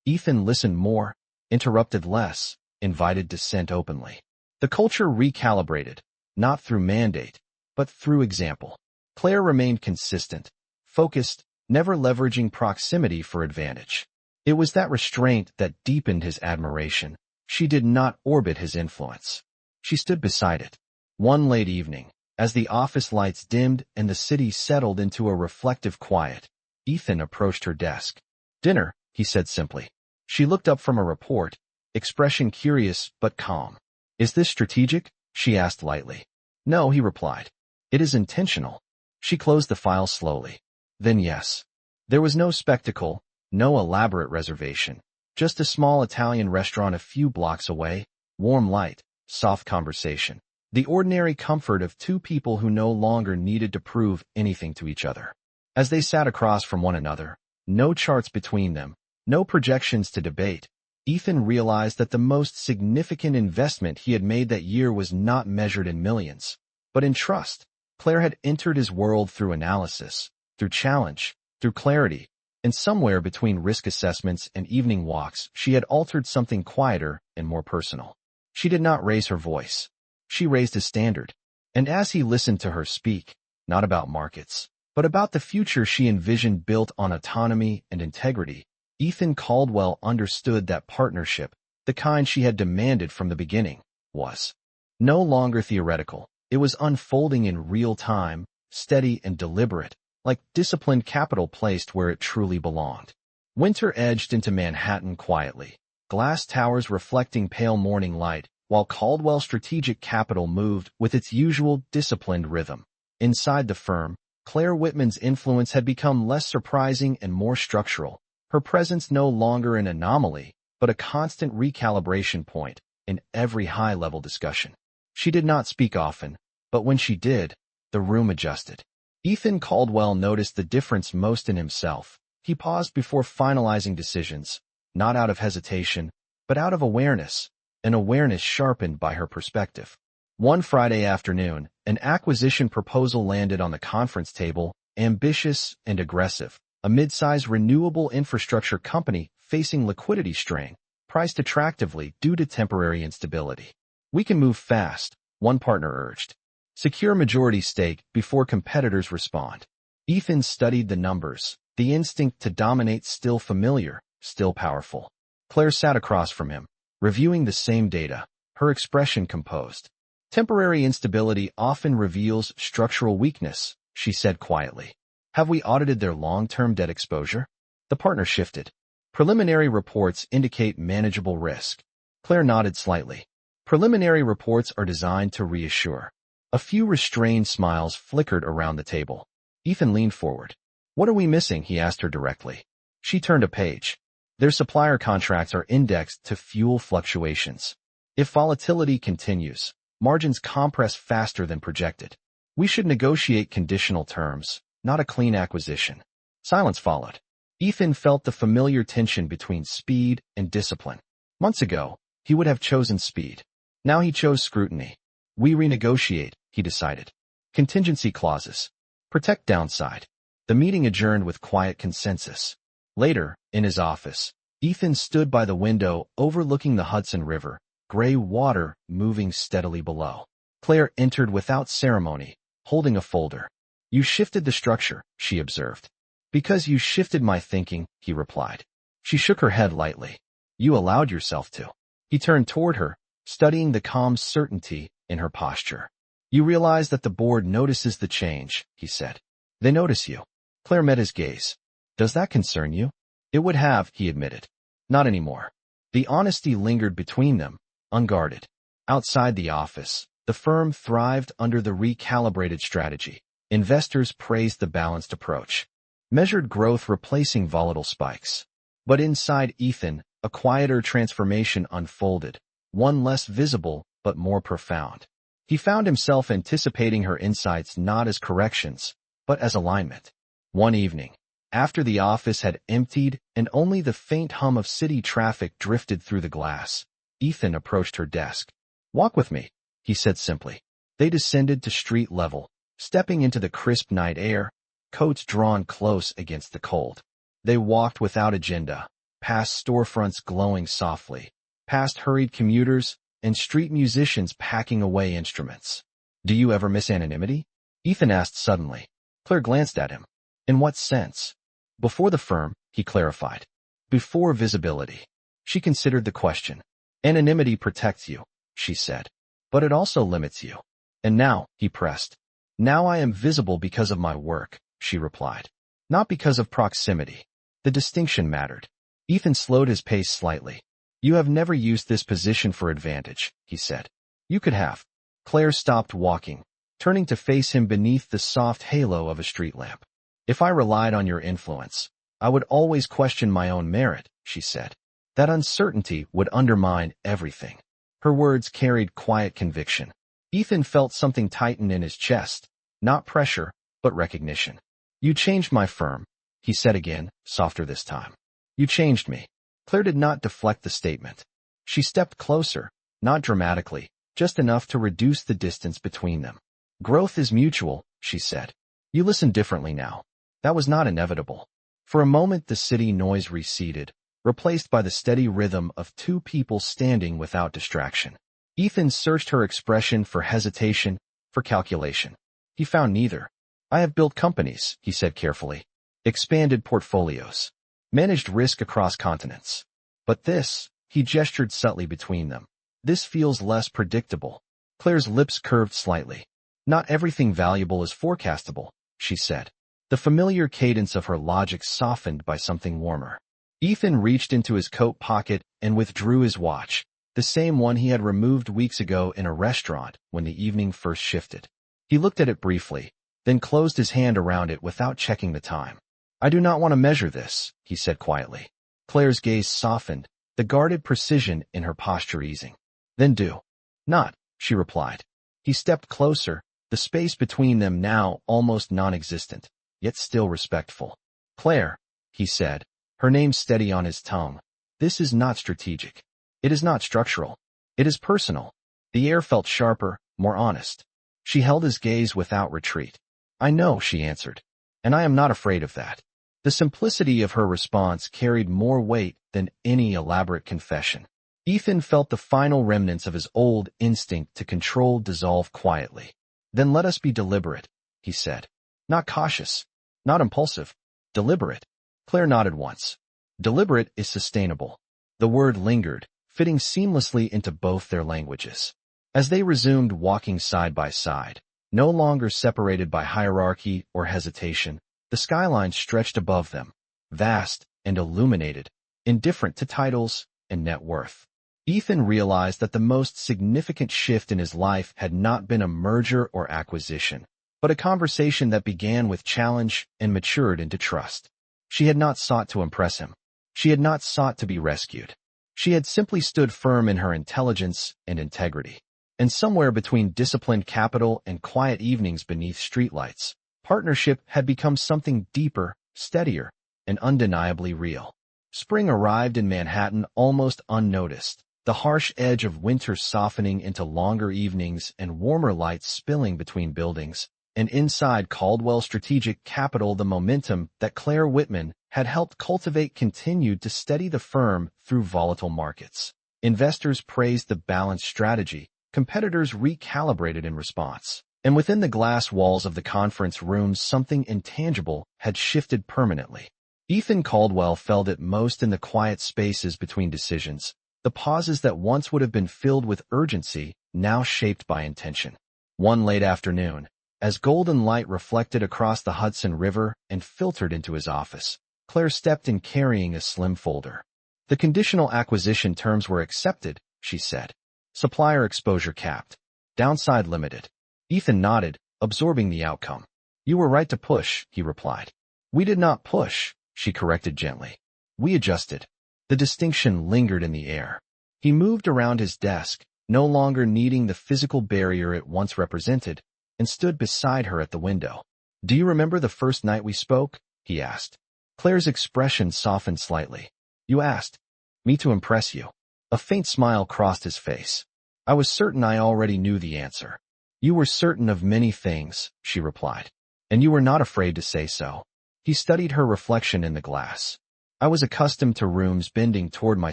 Ethan listened more, interrupted less, invited dissent openly. The culture recalibrated, not through mandate, but through example. Claire remained consistent, focused, never leveraging proximity for advantage. It was that restraint that deepened his admiration. She did not orbit his influence. She stood beside it. One late evening, as the office lights dimmed and the city settled into a reflective quiet, Ethan approached her desk. "Dinner," he said simply. She looked up from a report, expression curious but calm. "Is this strategic?" she asked lightly. "No," he replied. "It is intentional." She closed the file slowly. "Then yes." There was no spectacle, no elaborate reservation. Just a small Italian restaurant a few blocks away, warm light, soft conversation. The ordinary comfort of two people who no longer needed to prove anything to each other. As they sat across from one another, no charts between them, no projections to debate, Ethan realized that the most significant investment he had made that year was not measured in millions, but in trust. Claire had entered his world through analysis, through challenge, through clarity. And somewhere between risk assessments and evening walks, she had altered something quieter and more personal. She did not raise her voice. She raised his standard. And as he listened to her speak, not about markets, but about the future she envisioned built on autonomy and integrity, Ethan Caldwell understood that partnership, the kind she had demanded from the beginning, was no longer theoretical. It was unfolding in real time, steady and deliberate, like disciplined capital placed where it truly belonged. Winter edged into Manhattan quietly, glass towers reflecting pale morning light, while Caldwell Strategic Capital moved with its usual disciplined rhythm. Inside the firm, Claire Whitman's influence had become less surprising and more structural, her presence no longer an anomaly, but a constant recalibration point in every high-level discussion. She did not speak often, but when she did, the room adjusted. Ethan Caldwell noticed the difference most in himself. He paused before finalizing decisions, not out of hesitation, but out of awareness, an awareness sharpened by her perspective. One Friday afternoon, an acquisition proposal landed on the conference table, ambitious and aggressive, a mid-size renewable infrastructure company facing liquidity strain, priced attractively due to temporary instability. "We can move fast," one partner urged. "Secure majority stake before competitors respond." Ethan studied the numbers, the instinct to dominate still familiar, still powerful. Claire sat across from him, reviewing the same data, her expression composed. "Temporary instability often reveals structural weakness," she said quietly. "Have we audited their long-term debt exposure?" The partner shifted. "Preliminary reports indicate manageable risk." Claire nodded slightly. "Preliminary reports are designed to reassure." A few restrained smiles flickered around the table. Ethan leaned forward. "What are we missing?" he asked her directly. She turned a page. "Their supplier contracts are indexed to fuel fluctuations. If volatility continues, margins compress faster than projected. We should negotiate conditional terms, not a clean acquisition." Silence followed. Ethan felt the familiar tension between speed and discipline. Months ago, he would have chosen speed. Now he chose scrutiny. We renegotiate, he decided. Contingency clauses. Protect downside. The meeting adjourned with quiet consensus. Later, in his office, Ethan stood by the window overlooking the Hudson River, gray water moving steadily below. Claire entered without ceremony, holding a folder. You shifted the structure, she observed. Because you shifted my thinking, he replied. She shook her head lightly. You allowed yourself to. He turned toward her, studying the calm certainty in her posture. You realize that the board notices the change, he said. They notice you. Claire met his gaze. Does that concern you? It would have, he admitted. Not anymore. The honesty lingered between them, unguarded. Outside the office, the firm thrived under the recalibrated strategy. Investors praised the balanced approach. Measured growth replacing volatile spikes. But inside Ethan, a quieter transformation unfolded, one less visible but more profound. He found himself anticipating her insights not as corrections, but as alignment. One evening, after the office had emptied and only the faint hum of city traffic drifted through the glass, Ethan approached her desk. Walk with me, he said simply. They descended to street level, stepping into the crisp night air, coats drawn close against the cold. They walked without agenda, past storefronts glowing softly, past hurried commuters, and street musicians packing away instruments. Do you ever miss anonymity? Ethan asked suddenly. Claire glanced at him. In what sense? Before the firm, he clarified. Before visibility. She considered the question. Anonymity protects you, she said. But it also limits you. And now, he pressed. Now I am visible because of my work, she replied. Not because of proximity. The distinction mattered. Ethan slowed his pace slightly. You have never used this position for advantage, he said. You could have. Claire stopped walking, turning to face him beneath the soft halo of a street lamp. If I relied on your influence, I would always question my own merit, she said. That uncertainty would undermine everything. Her words carried quiet conviction. Ethan felt something tighten in his chest, not pressure, but recognition. You changed my firm, he said again, softer this time. You changed me. Claire did not deflect the statement. She stepped closer, not dramatically, just enough to reduce the distance between them. Growth is mutual, she said. You listen differently now. That was not inevitable. For a moment the city noise receded, replaced by the steady rhythm of two people standing without distraction. Ethan searched her expression for hesitation, for calculation. He found neither. I have built companies, he said carefully. Expanded portfolios. Managed risk across continents. But this, he gestured subtly between them. This feels less predictable. Claire's lips curved slightly. Not everything valuable is forecastable, she said. The familiar cadence of her logic softened by something warmer. Ethan reached into his coat pocket and withdrew his watch, the same one he had removed weeks ago in a restaurant when the evening first shifted. He looked at it briefly, then closed his hand around it without checking the time. I do not want to measure this, he said quietly. Claire's gaze softened, the guarded precision in her posture easing. Then do. Not, she replied. He stepped closer, the space between them now almost non-existent, yet still respectful. Claire, he said, her name steady on his tongue. This is not strategic. It is not structural. It is personal. The air felt sharper, more honest. She held his gaze without retreat. I know, she answered. And I am not afraid of that. The simplicity of her response carried more weight than any elaborate confession. Ethan felt the final remnants of his old instinct to control dissolve quietly. Then let us be deliberate, he said. Not cautious, not impulsive, deliberate. Claire nodded once. Deliberate is sustainable. The word lingered, fitting seamlessly into both their languages. As they resumed walking side by side, no longer separated by hierarchy or hesitation, the skylines stretched above them, vast and illuminated, indifferent to titles and net worth. Ethan realized that the most significant shift in his life had not been a merger or acquisition, but a conversation that began with challenge and matured into trust. She had not sought to impress him. She had not sought to be rescued. She had simply stood firm in her intelligence and integrity. And somewhere between disciplined capital and quiet evenings beneath streetlights, partnership had become something deeper, steadier, and undeniably real. Spring arrived in Manhattan almost unnoticed, the harsh edge of winter softening into longer evenings and warmer lights spilling between buildings, and inside Caldwell's strategic capital the momentum that Claire Whitman had helped cultivate continued to steady the firm through volatile markets. Investors praised the balanced strategy, competitors recalibrated in response. And within the glass walls of the conference rooms something intangible had shifted permanently. Ethan Caldwell felt it most in the quiet spaces between decisions, the pauses that once would have been filled with urgency, now shaped by intention. One late afternoon, as golden light reflected across the Hudson River and filtered into his office, Claire stepped in carrying a slim folder. The conditional acquisition terms were accepted, she said. Supplier exposure capped. Downside limited. Ethan nodded, absorbing the outcome. You were right to push, he replied. We did not push, she corrected gently. We adjusted. The distinction lingered in the air. He moved around his desk, no longer needing the physical barrier it once represented, and stood beside her at the window. Do you remember the first night we spoke? He asked. Claire's expression softened slightly. You asked me to impress you. A faint smile crossed his face. I was certain I already knew the answer. You were certain of many things, she replied. And you were not afraid to say so. He studied her reflection in the glass. I was accustomed to rooms bending toward my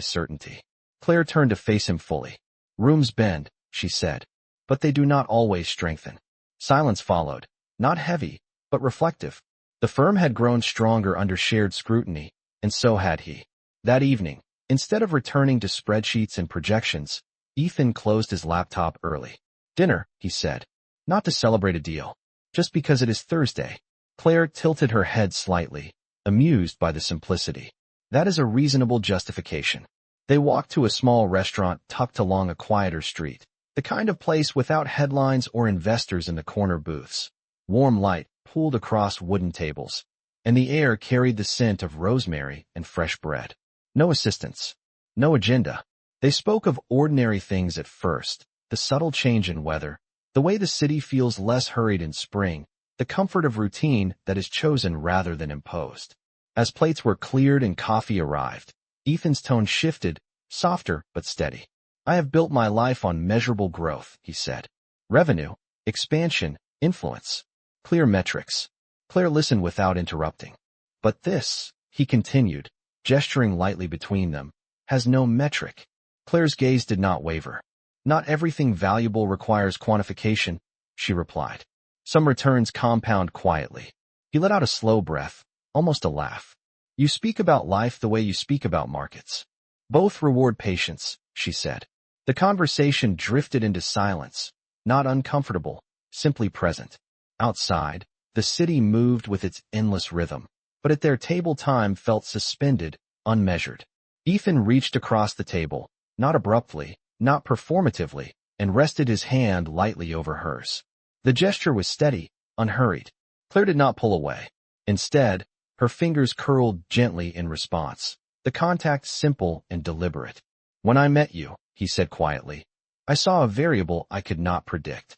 certainty. Claire turned to face him fully. Rooms bend, she said, but they do not always strengthen. Silence followed, not heavy, but reflective. The firm had grown stronger under shared scrutiny, and so had he. That evening, instead of returning to spreadsheets and projections, Ethan closed his laptop early. Dinner, he said. Not to celebrate a deal. Just because it is Thursday. Claire tilted her head slightly, amused by the simplicity. That is a reasonable justification. They walked to a small restaurant tucked along a quieter street, the kind of place without headlines or investors in the corner booths. Warm light pooled across wooden tables, and the air carried the scent of rosemary and fresh bread. No assistants. No agenda. They spoke of ordinary things at first. The subtle change in weather, the way the city feels less hurried in spring, the comfort of routine that is chosen rather than imposed. As plates were cleared and coffee arrived, Ethan's tone shifted, softer but steady. I have built my life on measurable growth, he said. Revenue, expansion, influence, clear metrics. Claire listened without interrupting. But this, he continued, gesturing lightly between them, has no metric. Claire's gaze did not waver. Not everything valuable requires quantification, she replied. Some returns compound quietly. He let out a slow breath, almost a laugh. You speak about life the way you speak about markets. Both reward patience, she said. The conversation drifted into silence, not uncomfortable, simply present. Outside, the city moved with its endless rhythm, but at their table time felt suspended, unmeasured. Ethan reached across the table, not abruptly, not performatively, and rested his hand lightly over hers. The gesture was steady, unhurried. Claire did not pull away. Instead, her fingers curled gently in response, the contact simple and deliberate. When I met you, he said quietly, I saw a variable I could not predict.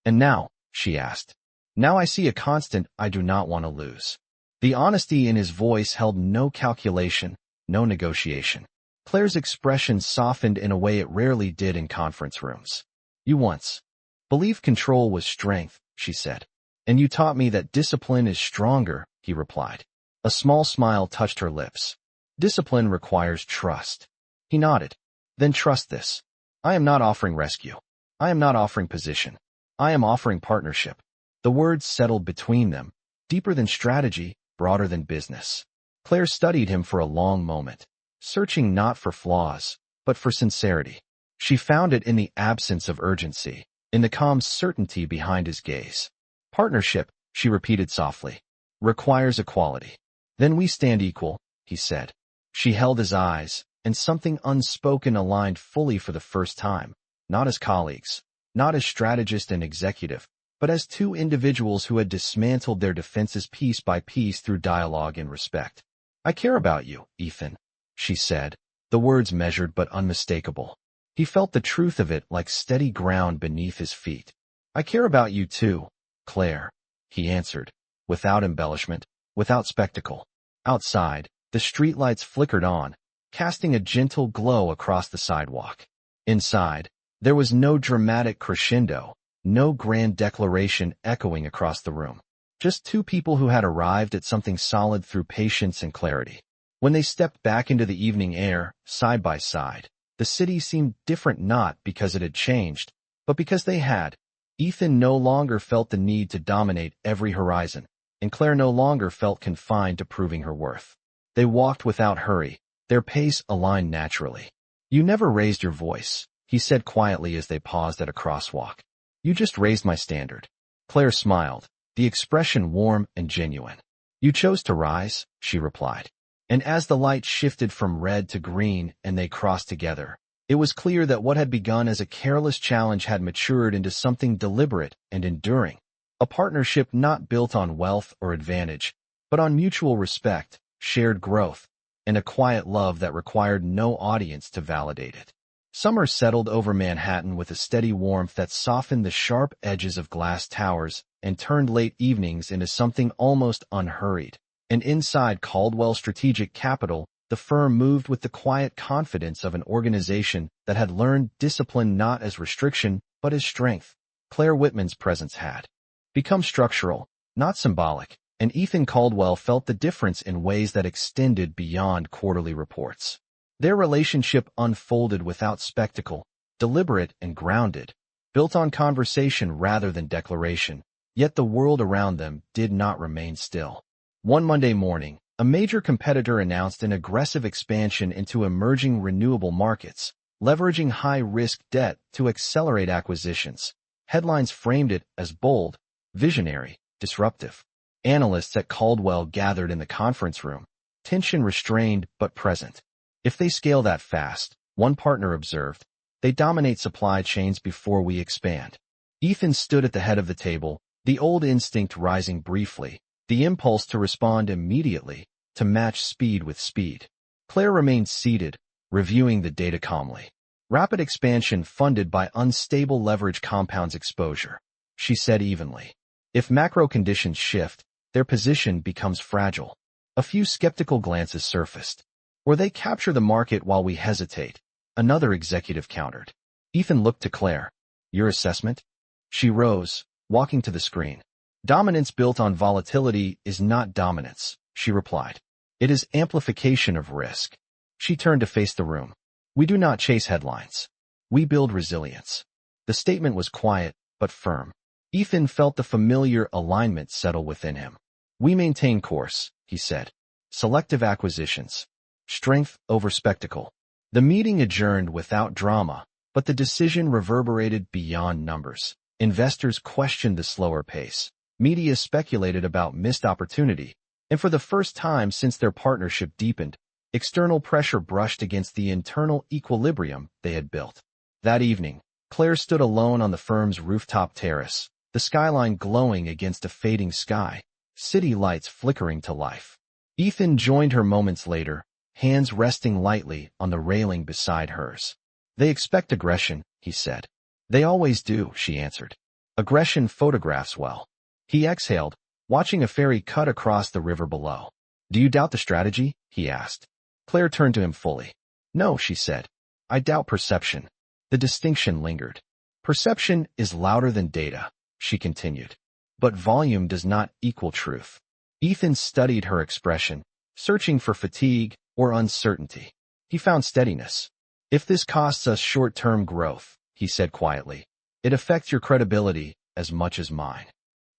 And now, she asked. Now I see a constant I do not want to lose. The honesty in his voice held no calculation, no negotiation. Claire's expression softened in a way it rarely did in conference rooms. You once believed control was strength, she said. And you taught me that discipline is stronger, he replied. A small smile touched her lips. Discipline requires trust. He nodded. Then trust this. I am not offering rescue. I am not offering position. I am offering partnership. The words settled between them, deeper than strategy, broader than business. Claire studied him for a long moment, searching not for flaws, but for sincerity. She found it in the absence of urgency, in the calm certainty behind his gaze. Partnership, she repeated softly, requires equality. Then we stand equal, he said. She held his eyes, and something unspoken aligned fully for the first time, not as colleagues, not as strategist and executive, but as two individuals who had dismantled their defenses piece by piece through dialogue and respect. I care about you, Ethan, she said, the words measured but unmistakable. He felt the truth of it like steady ground beneath his feet. I care about you too, Claire, he answered, without embellishment, without spectacle. Outside, the streetlights flickered on, casting a gentle glow across the sidewalk. Inside, there was no dramatic crescendo, no grand declaration echoing across the room. Just two people who had arrived at something solid through patience and clarity. When they stepped back into the evening air, side by side, the city seemed different not because it had changed, but because they had. Ethan no longer felt the need to dominate every horizon, and Claire no longer felt confined to proving her worth. They walked without hurry, their pace aligned naturally. "You never raised your voice," he said quietly as they paused at a crosswalk. "You just raised my standard." Claire smiled, the expression warm and genuine. "You chose to rise," she replied. And as the light shifted from red to green and they crossed together, it was clear that what had begun as a careless challenge had matured into something deliberate and enduring. A partnership not built on wealth or advantage, but on mutual respect, shared growth, and a quiet love that required no audience to validate it. Summer settled over Manhattan with a steady warmth that softened the sharp edges of glass towers and turned late evenings into something almost unhurried. And inside Caldwell Strategic Capital, the firm moved with the quiet confidence of an organization that had learned discipline not as restriction, but as strength. Claire Whitman's presence had become structural, not symbolic, and Ethan Caldwell felt the difference in ways that extended beyond quarterly reports. Their relationship unfolded without spectacle, deliberate and grounded, built on conversation rather than declaration, yet the world around them did not remain still. One Monday morning, a major competitor announced an aggressive expansion into emerging renewable markets, leveraging high-risk debt to accelerate acquisitions. Headlines framed it as bold, visionary, disruptive. Analysts at Caldwell gathered in the conference room, tension restrained but present. "If they scale that fast," one partner observed, "they dominate supply chains before we expand." Ethan stood at the head of the table, the old instinct rising briefly, the impulse to respond immediately, to match speed with speed. Claire remained seated, reviewing the data calmly. "Rapid expansion funded by unstable leverage compounds exposure," she said evenly. "If macro conditions shift, their position becomes fragile." A few skeptical glances surfaced. "Or they capture the market while we hesitate," another executive countered. Ethan looked to Claire. "Your assessment?" She rose, walking to the screen. "Dominance built on volatility is not dominance," she replied. "It is amplification of risk." She turned to face the room. "We do not chase headlines. We build resilience." The statement was quiet, but firm. Ethan felt the familiar alignment settle within him. "We maintain course," he said. "Selective acquisitions. Strength over spectacle." The meeting adjourned without drama, but the decision reverberated beyond numbers. Investors questioned the slower pace. Media speculated about missed opportunity, and for the first time since their partnership deepened, external pressure brushed against the internal equilibrium they had built. That evening, Claire stood alone on the firm's rooftop terrace, the skyline glowing against a fading sky, city lights flickering to life. Ethan joined her moments later, hands resting lightly on the railing beside hers. "They expect aggression," he said. "They always do," she answered. "Aggression photographs well." He exhaled, watching a ferry cut across the river below. "Do you doubt the strategy?" he asked. Claire turned to him fully. "No," she said. "I doubt perception." The distinction lingered. "Perception is louder than data," she continued. "But volume does not equal truth." Ethan studied her expression, searching for fatigue or uncertainty. He found steadiness. "If this costs us short-term growth," he said quietly, "it affects your credibility as much as mine."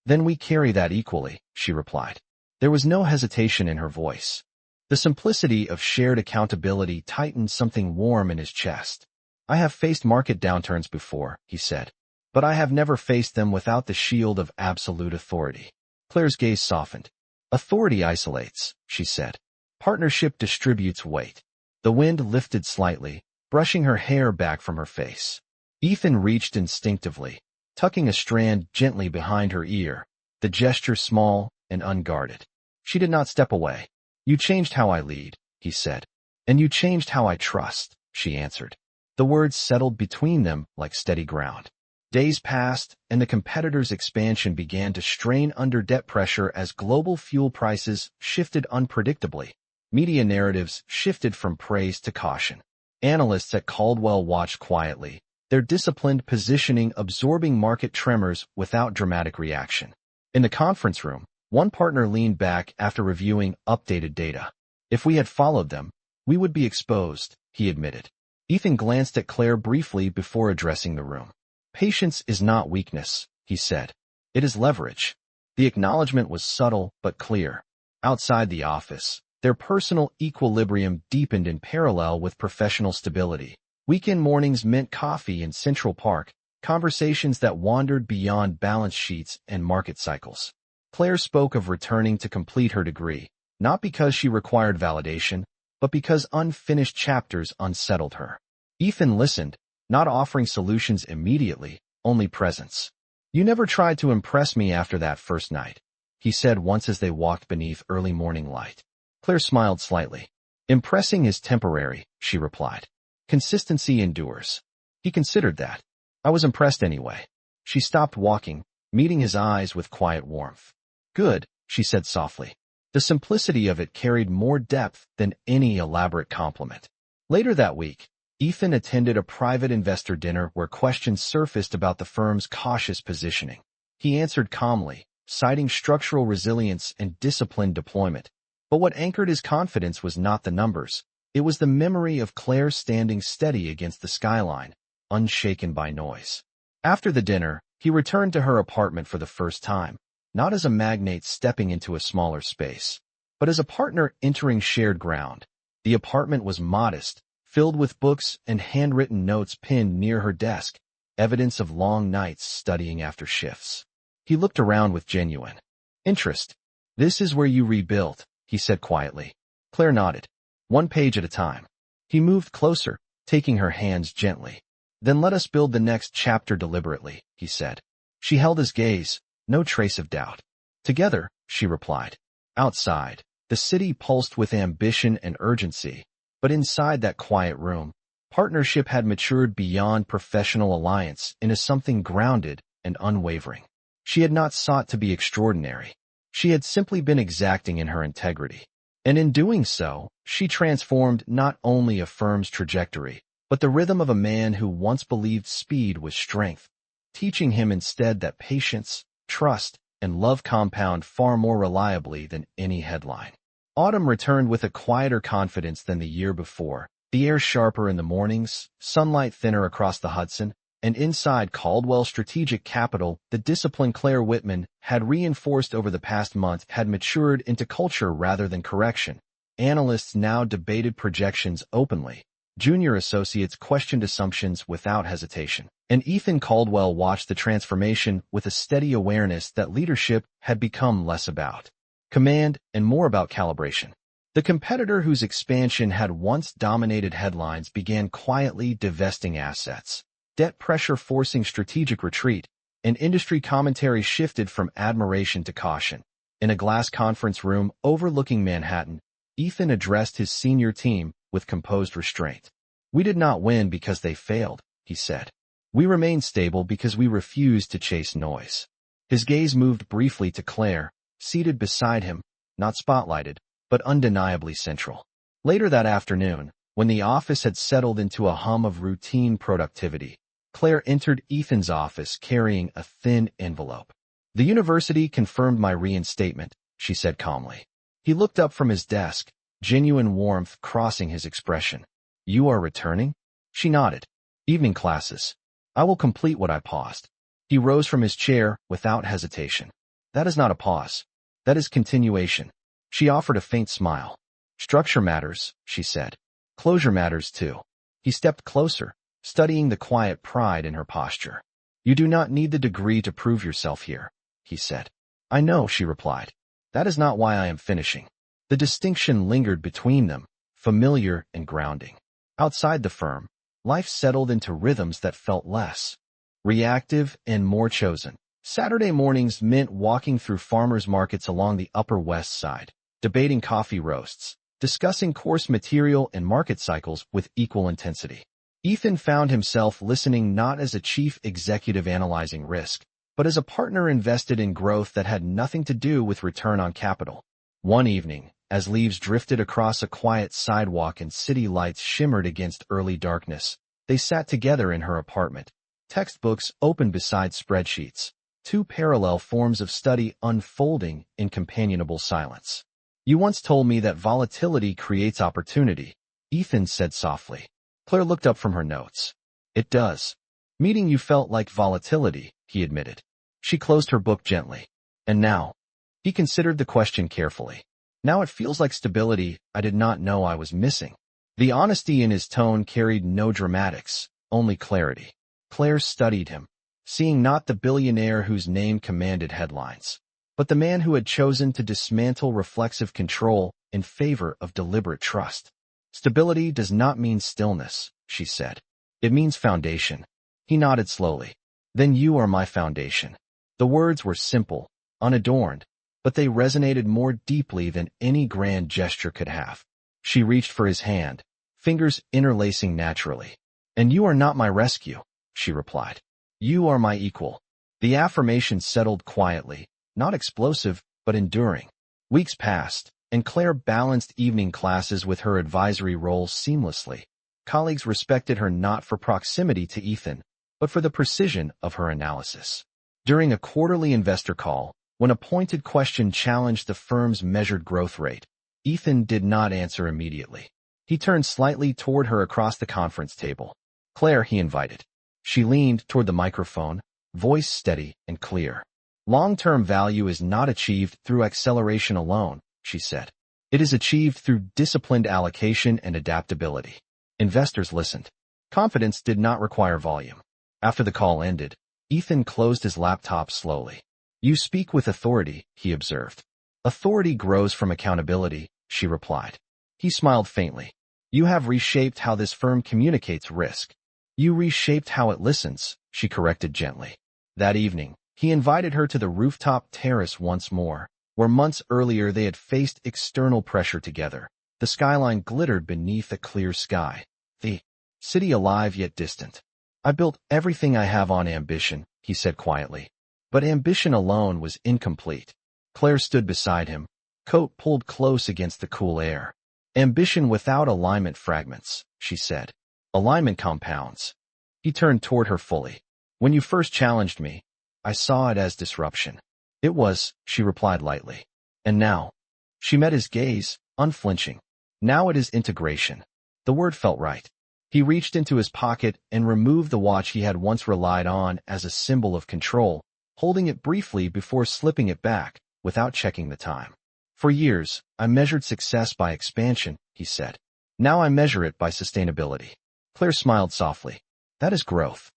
"Then we carry that equally," she replied. There was no hesitation in her voice. The simplicity of shared accountability tightened something warm in his chest. "I have faced market downturns before," he said, "but I have never faced them without the shield of absolute authority." Claire's gaze softened. "Authority isolates," she said. "Partnership distributes weight." The wind lifted slightly, brushing her hair back from her face. Ethan reached instinctively, tucking a strand gently behind her ear, the gesture small and unguarded. She did not step away. "You changed how I lead," he said. "And you changed how I trust," she answered. The words settled between them like steady ground. Days passed, and the competitor's expansion began to strain under debt pressure as global fuel prices shifted unpredictably. Media narratives shifted from praise to caution. Analysts at Caldwell watched quietly, their disciplined positioning absorbing market tremors without dramatic reaction. In the conference room, one partner leaned back after reviewing updated data. "If we had followed them, we would be exposed," he admitted. Ethan glanced at Claire briefly before addressing the room. "Patience is not weakness," he said. "It is leverage." The acknowledgement was subtle but clear. Outside the office, their personal equilibrium deepened in parallel with professional stability. Weekend mornings meant coffee in Central Park, conversations that wandered beyond balance sheets and market cycles. Claire spoke of returning to complete her degree, not because she required validation, but because unfinished chapters unsettled her. Ethan listened, not offering solutions immediately, only presence. "You never tried to impress me after that first night," he said once as they walked beneath early morning light. Claire smiled slightly. "Impressing is temporary," she replied. "Consistency endures." He considered that. "I was impressed anyway." She stopped walking, meeting his eyes with quiet warmth. "Good," she said softly. The simplicity of it carried more depth than any elaborate compliment. Later that week, Ethan attended a private investor dinner where questions surfaced about the firm's cautious positioning. He answered calmly, citing structural resilience and disciplined deployment. But what anchored his confidence was not the numbers. It was the memory of Claire standing steady against the skyline, unshaken by noise. After the dinner, he returned to her apartment for the first time, not as a magnate stepping into a smaller space, but as a partner entering shared ground. The apartment was modest, filled with books and handwritten notes pinned near her desk, evidence of long nights studying after shifts. He looked around with genuine interest. "This is where you rebuild," he said quietly. Claire nodded. "One page at a time." He moved closer, taking her hands gently. "Then let us build the next chapter deliberately," he said. She held his gaze, no trace of doubt. "Together," she replied. Outside, the city pulsed with ambition and urgency, but inside that quiet room, partnership had matured beyond professional alliance into something grounded and unwavering. She had not sought to be extraordinary. She had simply been exacting in her integrity. And in doing so, she transformed not only a firm's trajectory, but the rhythm of a man who once believed speed was strength, teaching him instead that patience, trust, and love compound far more reliably than any headline. Autumn returned with a quieter confidence than the year before, the air sharper in the mornings, sunlight thinner across the Hudson, and inside Caldwell's strategic capital, the discipline Claire Whitman had reinforced over the past month had matured into culture rather than correction. Analysts now debated projections openly. Junior associates questioned assumptions without hesitation. And Ethan Caldwell watched the transformation with a steady awareness that leadership had become less about command and more about calibration. The competitor whose expansion had once dominated headlines began quietly divesting assets. Debt pressure forcing strategic retreat, and industry commentary shifted from admiration to caution. In a glass conference room overlooking Manhattan, Ethan addressed his senior team with composed restraint. "We did not win because they failed," he said. "We remained stable because we refused to chase noise." His gaze moved briefly to Claire, seated beside him, not spotlighted, but undeniably central. Later that afternoon, when the office had settled into a hum of routine productivity, Claire entered Ethan's office carrying a thin envelope. "The university confirmed my reinstatement," she said calmly. He looked up from his desk, genuine warmth crossing his expression. "You are returning?" She nodded. "Evening classes. I will complete what I paused." He rose from his chair without hesitation. "That is not a pause. That is continuation." She offered a faint smile. "Structure matters," she said. "Closure matters too." He stepped closer, studying the quiet pride in her posture. "You do not need the degree to prove yourself here," he said. "I know," she replied. "That is not why I am finishing." The distinction lingered between them, familiar and grounding. Outside the firm, life settled into rhythms that felt less reactive and more chosen. Saturday mornings meant walking through farmers' markets along the Upper West Side, debating coffee roasts, discussing course material and market cycles with equal intensity. Ethan found himself listening not as a chief executive analyzing risk, but as a partner invested in growth that had nothing to do with return on capital. One evening, as leaves drifted across a quiet sidewalk and city lights shimmered against early darkness, they sat together in her apartment, textbooks open beside spreadsheets, two parallel forms of study unfolding in companionable silence. "You once told me that volatility creates opportunity," Ethan said softly. Claire looked up from her notes. "It does. Meeting you felt like volatility," he admitted. She closed her book gently. "And now?" He considered the question carefully. "Now it feels like stability I did not know I was missing." The honesty in his tone carried no dramatics, only clarity. Claire studied him, seeing not the billionaire whose name commanded headlines, but the man who had chosen to dismantle reflexive control in favor of deliberate trust. "Stability does not mean stillness," she said. "It means foundation." He nodded slowly. "Then you are my foundation." The words were simple, unadorned, but they resonated more deeply than any grand gesture could have. She reached for his hand, fingers interlacing naturally. "And you are not my rescue," she replied. "You are my equal." The affirmation settled quietly, not explosive, but enduring. Weeks passed, and Claire balanced evening classes with her advisory roles seamlessly. Colleagues respected her not for proximity to Ethan, but for the precision of her analysis. During a quarterly investor call, when a pointed question challenged the firm's measured growth rate, Ethan did not answer immediately. He turned slightly toward her across the conference table. "Claire," he invited. She leaned toward the microphone, voice steady and clear. "Long-term value is not achieved through acceleration alone," she said. "It is achieved through disciplined allocation and adaptability." Investors listened. Confidence did not require volume. After the call ended, Ethan closed his laptop slowly. "You speak with authority," he observed. "Authority grows from accountability," she replied. He smiled faintly. "You have reshaped how this firm communicates risk." "You reshaped how it listens," she corrected gently. That evening, he invited her to the rooftop terrace once more, where months earlier they had faced external pressure together. The skyline glittered beneath a clear sky. The city alive yet distant. "I built everything I have on ambition," he said quietly. But ambition alone was incomplete. Claire stood beside him, coat pulled close against the cool air. "Ambition without alignment fragments," she said. "Alignment compounds." He turned toward her fully. "When you first challenged me, I saw it as disruption." "It was," she replied lightly. "And now?" She met his gaze, unflinching. "Now it is integration." The word felt right. He reached into his pocket and removed the watch he had once relied on as a symbol of control, holding it briefly before slipping it back, without checking the time. "For years, I measured success by expansion," he said. "Now I measure it by sustainability." Claire smiled softly. "That is growth."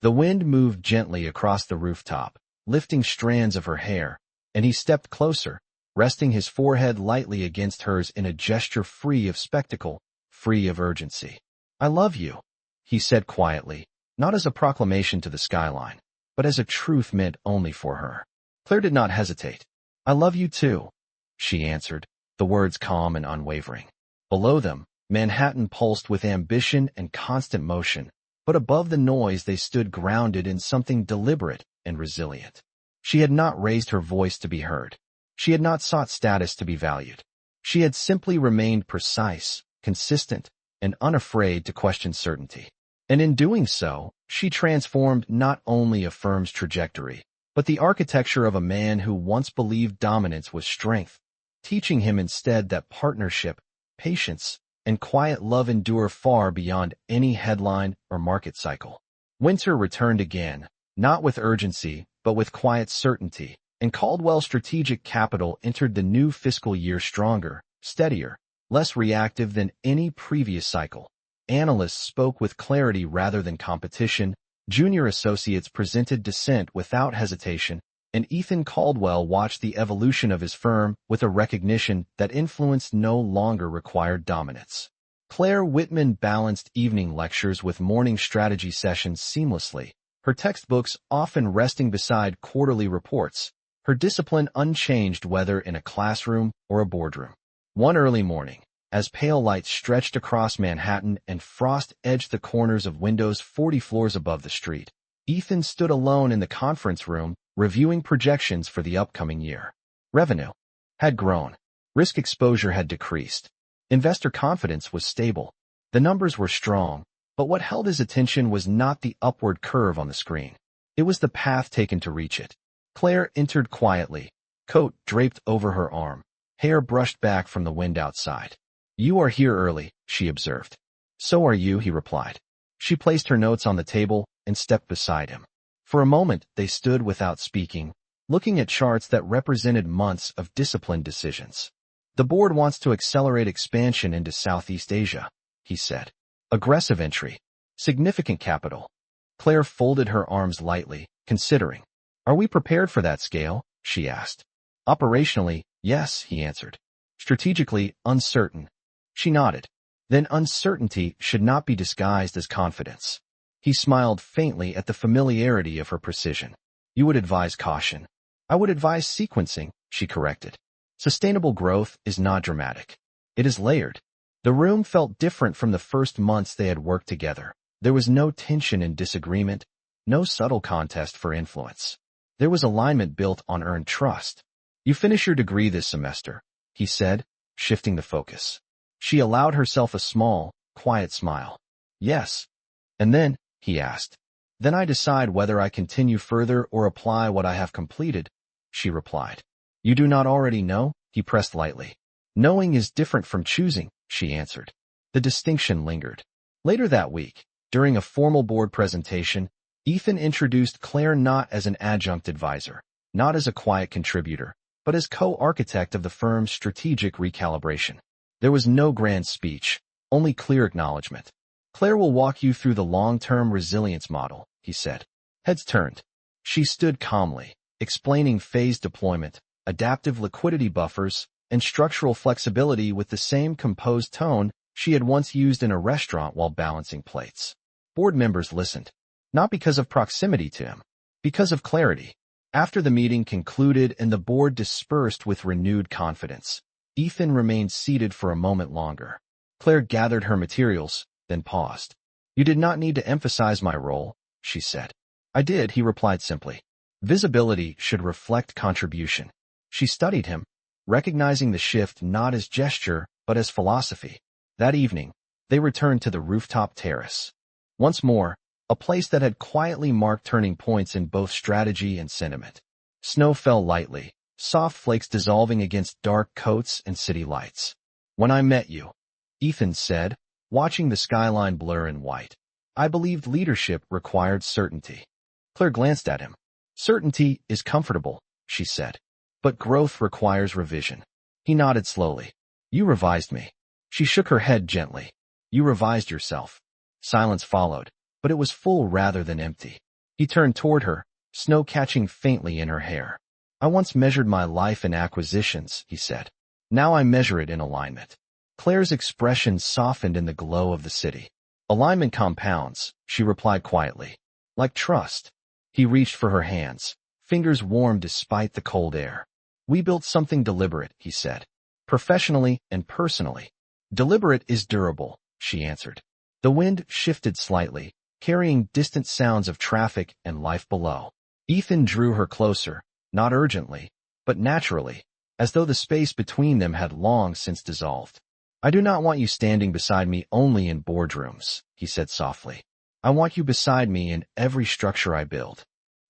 The wind moved gently across the rooftop, lifting strands of her hair, and he stepped closer, resting his forehead lightly against hers in a gesture free of spectacle, free of urgency. "I love you," he said quietly, not as a proclamation to the skyline, but as a truth meant only for her. Claire did not hesitate. "I love you too," she answered, the words calm and unwavering. Below them, Manhattan pulsed with ambition and constant motion, but above the noise they stood grounded in something deliberate and resilient. She had not raised her voice to be heard. She had not sought status to be valued. She had simply remained precise, consistent, and unafraid to question certainty. And in doing so, she transformed not only a firm's trajectory, but the architecture of a man who once believed dominance was strength, teaching him instead that partnership, patience, and quiet love endure far beyond any headline or market cycle. Winter returned again, not with urgency, but with quiet certainty, and Caldwell Strategic Capital entered the new fiscal year stronger, steadier, less reactive than any previous cycle. Analysts spoke with clarity rather than competition, junior associates presented dissent without hesitation, and Ethan Caldwell watched the evolution of his firm with a recognition that influence no longer required dominance. Claire Whitman balanced evening lectures with morning strategy sessions seamlessly, her textbooks often resting beside quarterly reports, her discipline unchanged whether in a classroom or a boardroom. One early morning, as pale light stretched across Manhattan and frost edged the corners of windows 40 floors above the street. Ethan stood alone in the conference room, reviewing projections for the upcoming year. Revenue had grown. Risk exposure had decreased. Investor confidence was stable. The numbers were strong, but what held his attention was not the upward curve on the screen. It was the path taken to reach it. Claire entered quietly, coat draped over her arm, hair brushed back from the wind outside. "You are here early," she observed. "So are you," he replied. She placed her notes on the table and stepped beside him. For a moment, they stood without speaking, looking at charts that represented months of disciplined decisions. "The board wants to accelerate expansion into Southeast Asia," he said. "Aggressive entry. Significant capital." Claire folded her arms lightly, considering. "Are we prepared for that scale?" she asked. "Operationally, yes," he answered. "Strategically, uncertain." She nodded. "Then uncertainty should not be disguised as confidence." He smiled faintly at the familiarity of her precision. "You would advise caution." "I would advise sequencing," she corrected. Sustainable growth is not dramatic. It is layered. The room felt different from the first months they had worked together. There was no tension and disagreement, no subtle contest for influence. There was alignment built on earned trust. "You finish your degree this semester," he said, shifting the focus. She allowed herself a small, quiet smile. "Yes." "And then?" he asked. "Then I decide whether I continue further or apply what I have completed," she replied. "You do not already know?" he pressed lightly. "Knowing is different from choosing," she answered. The distinction lingered. Later that week, during a formal board presentation, Ethan introduced Claire not as an adjunct advisor, not as a quiet contributor, but as co-architect of the firm's strategic recalibration. There was no grand speech, only clear acknowledgement. "Claire will walk you through the long-term resilience model," he said. Heads turned. She stood calmly, explaining phased deployment, adaptive liquidity buffers, and structural flexibility with the same composed tone she had once used in a restaurant while balancing plates. Board members listened, not because of proximity to him, because of clarity. After the meeting concluded and the board dispersed with renewed confidence, Ethan remained seated for a moment longer. Claire gathered her materials, then paused. "You did not need to emphasize my role," she said. "I did," he replied simply. "Visibility should reflect contribution." She studied him, recognizing the shift not as gesture, but as philosophy. That evening, they returned to the rooftop terrace. Once more, a place that had quietly marked turning points in both strategy and sentiment. Snow fell lightly, soft flakes dissolving against dark coats and city lights. "When I met you," Ethan said, watching the skyline blur in white, "I believed leadership required certainty." Claire glanced at him. "Certainty is comfortable," she said, "but growth requires revision." He nodded slowly. "You revised me." She shook her head gently. "You revised yourself." Silence followed, but it was full rather than empty. He turned toward her, snow catching faintly in her hair. "I once measured my life in acquisitions," he said. "Now I measure it in alignment." Claire's expression softened in the glow of the city. "Alignment compounds," she replied quietly. "Like trust." He reached for her hands, fingers warm despite the cold air. "We built something deliberate," he said. "Professionally and personally." "Deliberate is durable," she answered. The wind shifted slightly, carrying distant sounds of traffic and life below. Ethan drew her closer, not urgently, but naturally, as though the space between them had long since dissolved. "I do not want you standing beside me only in boardrooms," he said softly. "I want you beside me in every structure I build."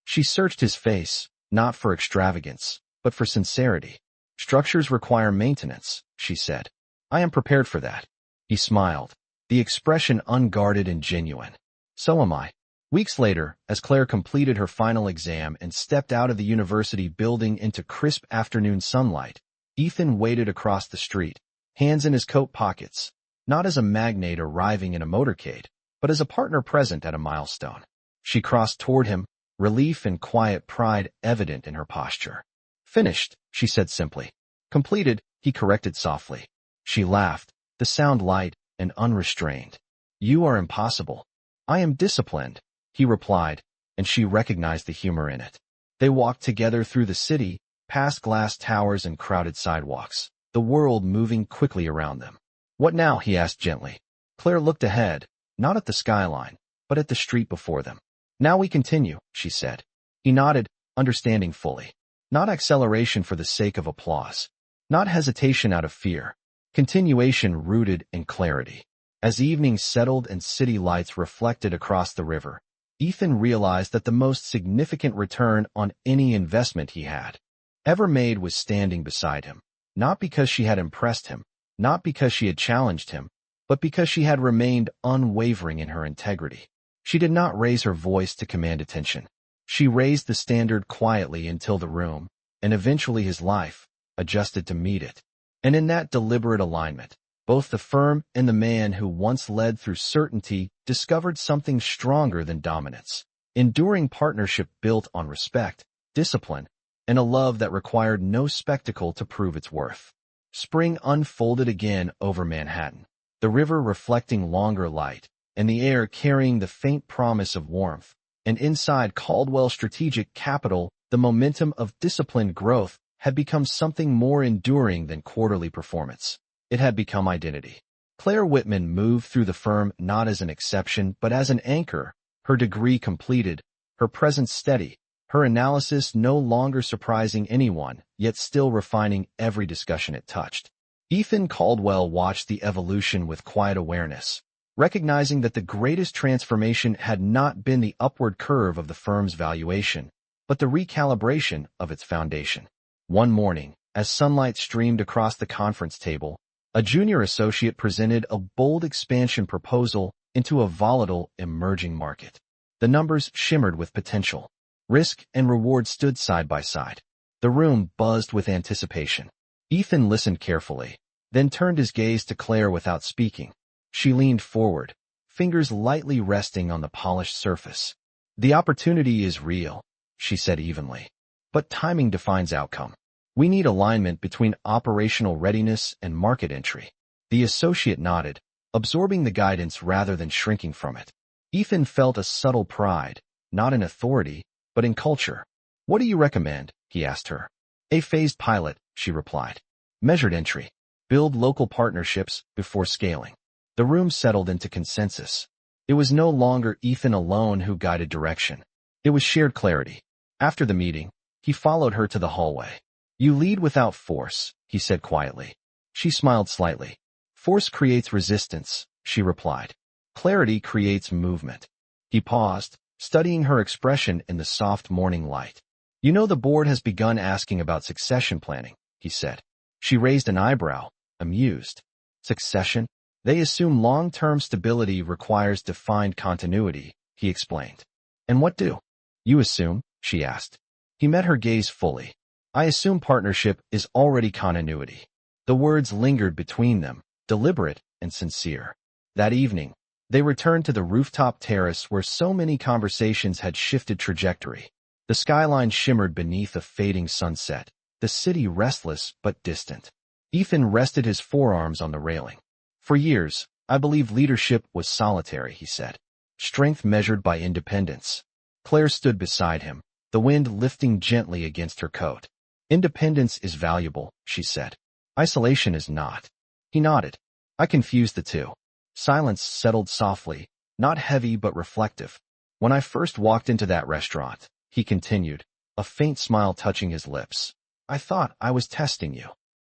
She searched his face, not for extravagance, but for sincerity. "Structures require maintenance," she said. "I am prepared for that." He smiled, the expression unguarded and genuine. "So am I." Weeks later, as Claire completed her final exam and stepped out of the university building into crisp afternoon sunlight, Ethan waited across the street, hands in his coat pockets, not as a magnate arriving in a motorcade, but as a partner present at a milestone. She crossed toward him, relief and quiet pride evident in her posture. "Finished," she said simply. "Completed," he corrected softly. She laughed, the sound light and unrestrained. "You are impossible." "I am disciplined," he replied, and she recognized the humor in it. They walked together through the city, past glass towers and crowded sidewalks, the world moving quickly around them. What now? He asked gently. Claire looked ahead, not at the skyline, but at the street before them. Now we continue, she said. He nodded, understanding fully. Not acceleration for the sake of applause. Not hesitation out of fear. Continuation rooted in clarity. As evening settled and city lights reflected across the river, Ethan realized that the most significant return on any investment he had ever made was standing beside him. Not because she had impressed him, not because she had challenged him, but because she had remained unwavering in her integrity. She did not raise her voice to command attention. She raised the standard quietly until the room, and eventually his life, adjusted to meet it. And in that deliberate alignment, both the firm and the man who once led through certainty discovered something stronger than dominance. Enduring partnership built on respect, discipline, and a love that required no spectacle to prove its worth. Spring unfolded again over Manhattan, the river reflecting longer light, and the air carrying the faint promise of warmth. And inside Caldwell's strategic capital, the momentum of disciplined growth had become something more enduring than quarterly performance. It had become identity. Claire Whitman moved through the firm not as an exception but as an anchor, her degree completed, her presence steady, her analysis no longer surprising anyone, yet still refining every discussion it touched. Ethan Caldwell watched the evolution with quiet awareness, recognizing that the greatest transformation had not been the upward curve of the firm's valuation, but the recalibration of its foundation. One morning, as sunlight streamed across the conference table, a junior associate presented a bold expansion proposal into a volatile, emerging market. The numbers shimmered with potential. Risk and reward stood side by side. The room buzzed with anticipation. Ethan listened carefully, then turned his gaze to Claire without speaking. She leaned forward, fingers lightly resting on the polished surface. The opportunity is real, she said evenly. But timing defines outcome. We need alignment between operational readiness and market entry. The associate nodded, absorbing the guidance rather than shrinking from it. Ethan felt a subtle pride, not in authority, but in culture. What do you recommend? He asked her. A phased pilot, she replied. Measured entry. Build local partnerships before scaling. The room settled into consensus. It was no longer Ethan alone who guided direction. It was shared clarity. After the meeting, he followed her to the hallway. You lead without force, he said quietly. She smiled slightly. Force creates resistance, she replied. Clarity creates movement. He paused, studying her expression in the soft morning light. You know, the board has begun asking about succession planning, he said. She raised an eyebrow, amused. Succession? They assume long-term stability requires defined continuity, he explained. And what do you assume? She asked. He met her gaze fully. I assume partnership is already continuity. The words lingered between them, deliberate and sincere. That evening, they returned to the rooftop terrace where so many conversations had shifted trajectory. The skyline shimmered beneath a fading sunset, the city restless but distant. Ethan rested his forearms on the railing. For years, I believed leadership was solitary, he said. Strength measured by independence. Claire stood beside him, the wind lifting gently against her coat. Independence is valuable, she said. Isolation is not. He nodded. I confused the two. Silence settled softly, not heavy but reflective. When I first walked into that restaurant, he continued, a faint smile touching his lips, I thought I was testing you.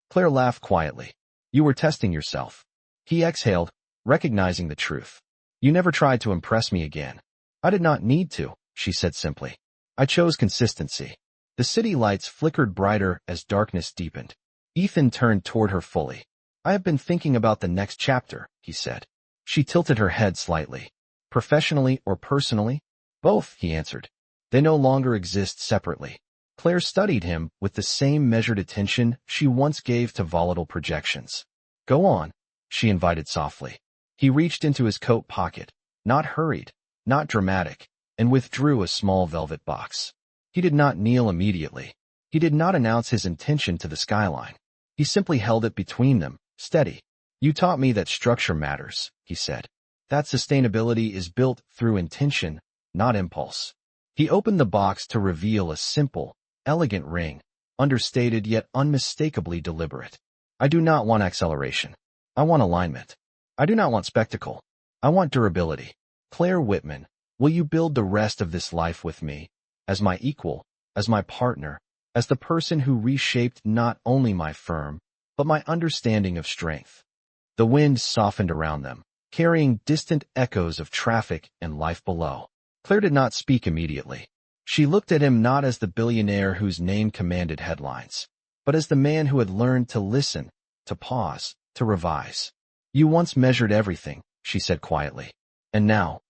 Claire laughed quietly. You were testing yourself. He exhaled, recognizing the truth. You never tried to impress me again. I did not need to, she said simply. I chose consistency. The city lights flickered brighter as darkness deepened. Ethan turned toward her fully. I have been thinking about the next chapter, he said. She tilted her head slightly. Professionally or personally? Both, he answered. They no longer exist separately. Claire studied him with the same measured attention she once gave to volatile projections. Go on, she invited softly. He reached into his coat pocket, not hurried, not dramatic, and withdrew a small velvet box. He did not kneel immediately. He did not announce his intention to the skyline. He simply held it between them, steady. You taught me that structure matters, he said. That sustainability is built through intention, not impulse. He opened the box to reveal a simple, elegant ring, understated yet unmistakably deliberate. I do not want acceleration. I want alignment. I do not want spectacle. I want durability. Claire Whitman, will you build the rest of this life with me, as my equal, as my partner, as the person who reshaped not only my firm, but my understanding of strength? The wind softened around them, carrying distant echoes of traffic and life below. Claire did not speak immediately. She looked at him not as the billionaire whose name commanded headlines, but as the man who had learned to listen, to pause, to revise. You once measured everything, she said quietly. And now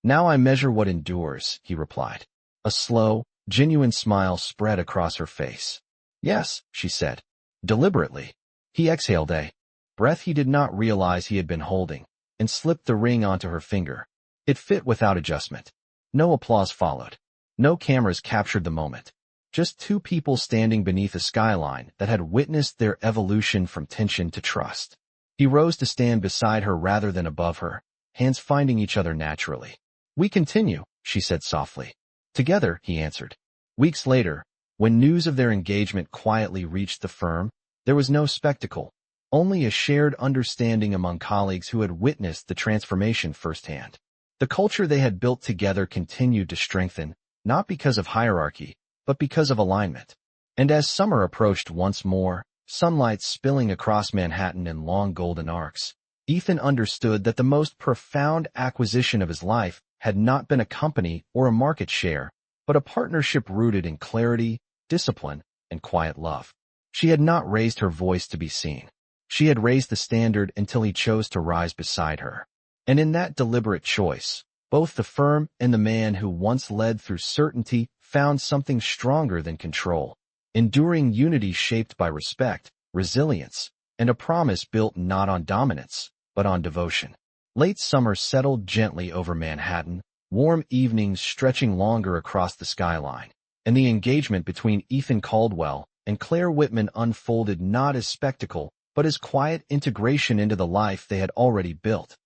I measure what endures, he replied. A slow, genuine smile spread across her face. Yes, she said, deliberately. He exhaled a breath he did not realize he had been holding, and slipped the ring onto her finger. It fit without adjustment. No applause followed. No cameras captured the moment. Just two people standing beneath a skyline that had witnessed their evolution from tension to trust. He rose to stand beside her rather than above her, hands finding each other naturally. We continue, she said softly. Together, he answered. Weeks later, when news of their engagement quietly reached the firm, there was no spectacle, only a shared understanding among colleagues who had witnessed the transformation firsthand. The culture they had built together continued to strengthen, not because of hierarchy, but because of alignment. And as summer approached once more, sunlight spilling across Manhattan in long golden arcs, Ethan understood that the most profound acquisition of his life had not been a company or a market share, but a partnership rooted in clarity, discipline, and quiet love. She had not raised her voice to be seen. She had raised the standard until he chose to rise beside her. And in that deliberate choice, both the firm and the man who once led through certainty found something stronger than control. Enduring unity shaped by respect, resilience, and a promise built not on dominance, but on devotion. Late summer settled gently over Manhattan, warm evenings stretching longer across the skyline, and the engagement between Ethan Caldwell and Claire Whitman unfolded not as spectacle, but as quiet integration into the life they had already built.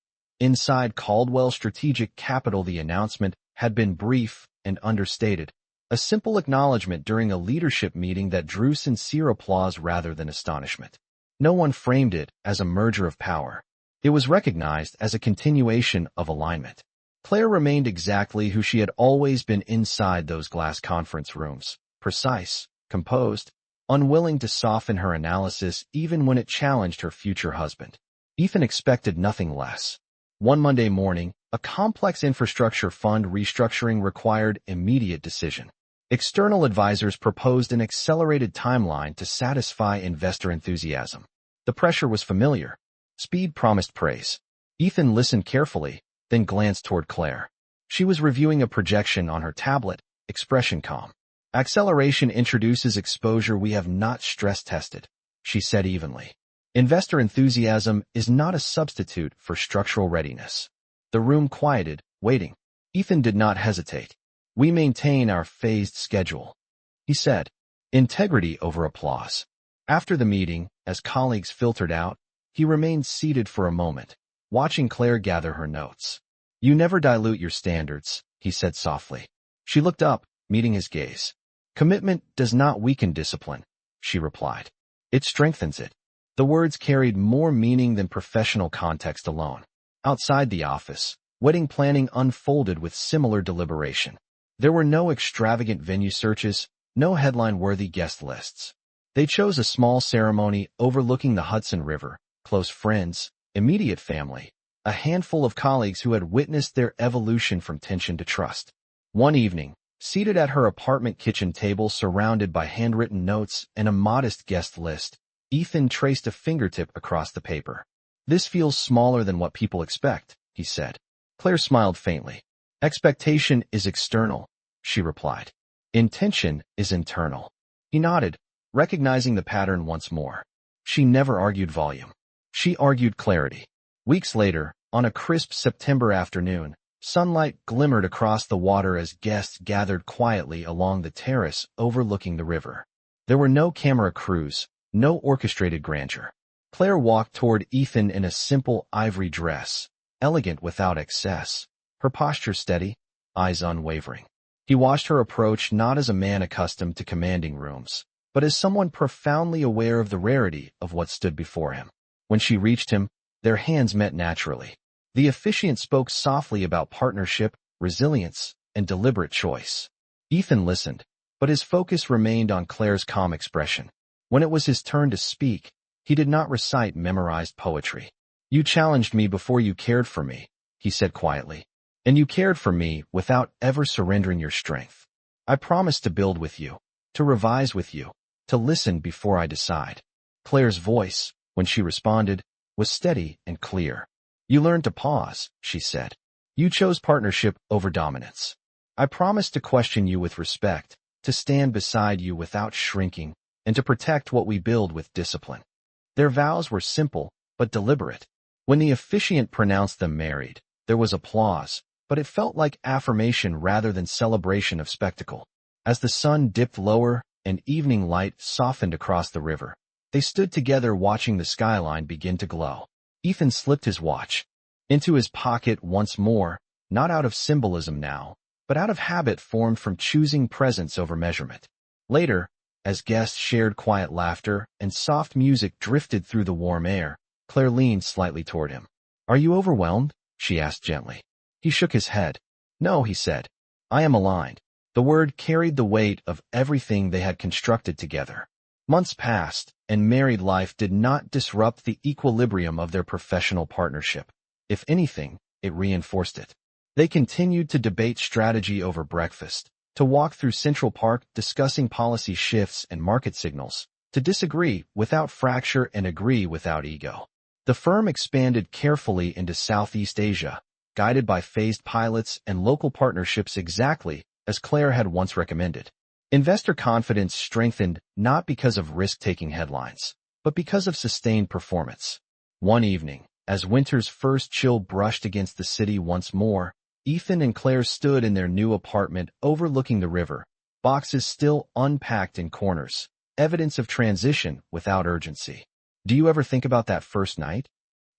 Inside Caldwell's strategic capital, the announcement had been brief and understated, a simple acknowledgement during a leadership meeting that drew sincere applause rather than astonishment. No one framed it as a merger of power. It was recognized as a continuation of alignment. Claire remained exactly who she had always been inside those glass conference rooms, precise, composed, unwilling to soften her analysis even when it challenged her future husband. Ethan expected nothing less. One Monday morning, a complex infrastructure fund restructuring required immediate decision. External advisors proposed an accelerated timeline to satisfy investor enthusiasm. The pressure was familiar. Speed promised praise. Ethan listened carefully, then glanced toward Claire. She was reviewing a projection on her tablet, expression calm. Acceleration introduces exposure we have not stress-tested, she said evenly. Investor enthusiasm is not a substitute for structural readiness. The room quieted, waiting. Ethan did not hesitate. We maintain our phased schedule, he said. Integrity over applause. After the meeting, as colleagues filtered out, he remained seated for a moment, watching Claire gather her notes. You never dilute your standards, he said softly. She looked up, meeting his gaze. Commitment does not weaken discipline, she replied. It strengthens it. The words carried more meaning than professional context alone. Outside the office, wedding planning unfolded with similar deliberation. There were no extravagant venue searches, no headline-worthy guest lists. They chose a small ceremony overlooking the Hudson River, close friends, immediate family, a handful of colleagues who had witnessed their evolution from tension to trust. One evening, seated at her apartment kitchen table surrounded by handwritten notes and a modest guest list, Ethan traced a fingertip across the paper. This feels smaller than what people expect, he said. Claire smiled faintly. Expectation is external, she replied. Intention is internal. He nodded, recognizing the pattern once more. She never argued volume. She argued clarity. Weeks later, on a crisp September afternoon, sunlight glimmered across the water as guests gathered quietly along the terrace overlooking the river. There were no camera crews, no orchestrated grandeur. Claire walked toward Ethan in a simple ivory dress, elegant without excess, her posture steady, eyes unwavering. He watched her approach not as a man accustomed to commanding rooms, but as someone profoundly aware of the rarity of what stood before him. When she reached him, Their hands met naturally. The officiant spoke softly about partnership, resilience, and deliberate choice. Ethan listened, but his focus remained on Claire's calm expression. When it was his turn to speak, he did not recite memorized poetry. "You challenged me before you cared for me," he said quietly. "And you cared for me without ever surrendering your strength. I promised to build with you, to revise with you, to listen before I decide." Claire's voice, when she responded, was steady and clear. "You learned to pause," she said. "You chose partnership over dominance. I promised to question you with respect, to stand beside you without shrinking, and to protect what we build with discipline." Their vows were simple, but deliberate. When the officiant pronounced them married, there was applause, but it felt like affirmation rather than celebration of spectacle. As the sun dipped lower and evening light softened across the river, they stood together watching the skyline begin to glow. Ethan slipped his watch into his pocket once more, not out of symbolism now, but out of habit formed from choosing presence over measurement. Later, as guests shared quiet laughter and soft music drifted through the warm air, Claire leaned slightly toward him. "Are you overwhelmed?" she asked gently. He shook his head. "No," he said. "I am aligned." The word carried the weight of everything they had constructed together. Months passed, and married life did not disrupt the equilibrium of their professional partnership. If anything, it reinforced it. They continued to debate strategy over breakfast, to walk through Central Park discussing policy shifts and market signals, to disagree without fracture and agree without ego. The firm expanded carefully into Southeast Asia, guided by phased pilots and local partnerships exactly as Claire had once recommended. Investor confidence strengthened not because of risk-taking headlines, but because of sustained performance. One evening, as winter's first chill brushed against the city once more, Ethan and Claire stood in their new apartment overlooking the river, boxes still unpacked in corners, evidence of transition without urgency. "Do you ever think about that first night?"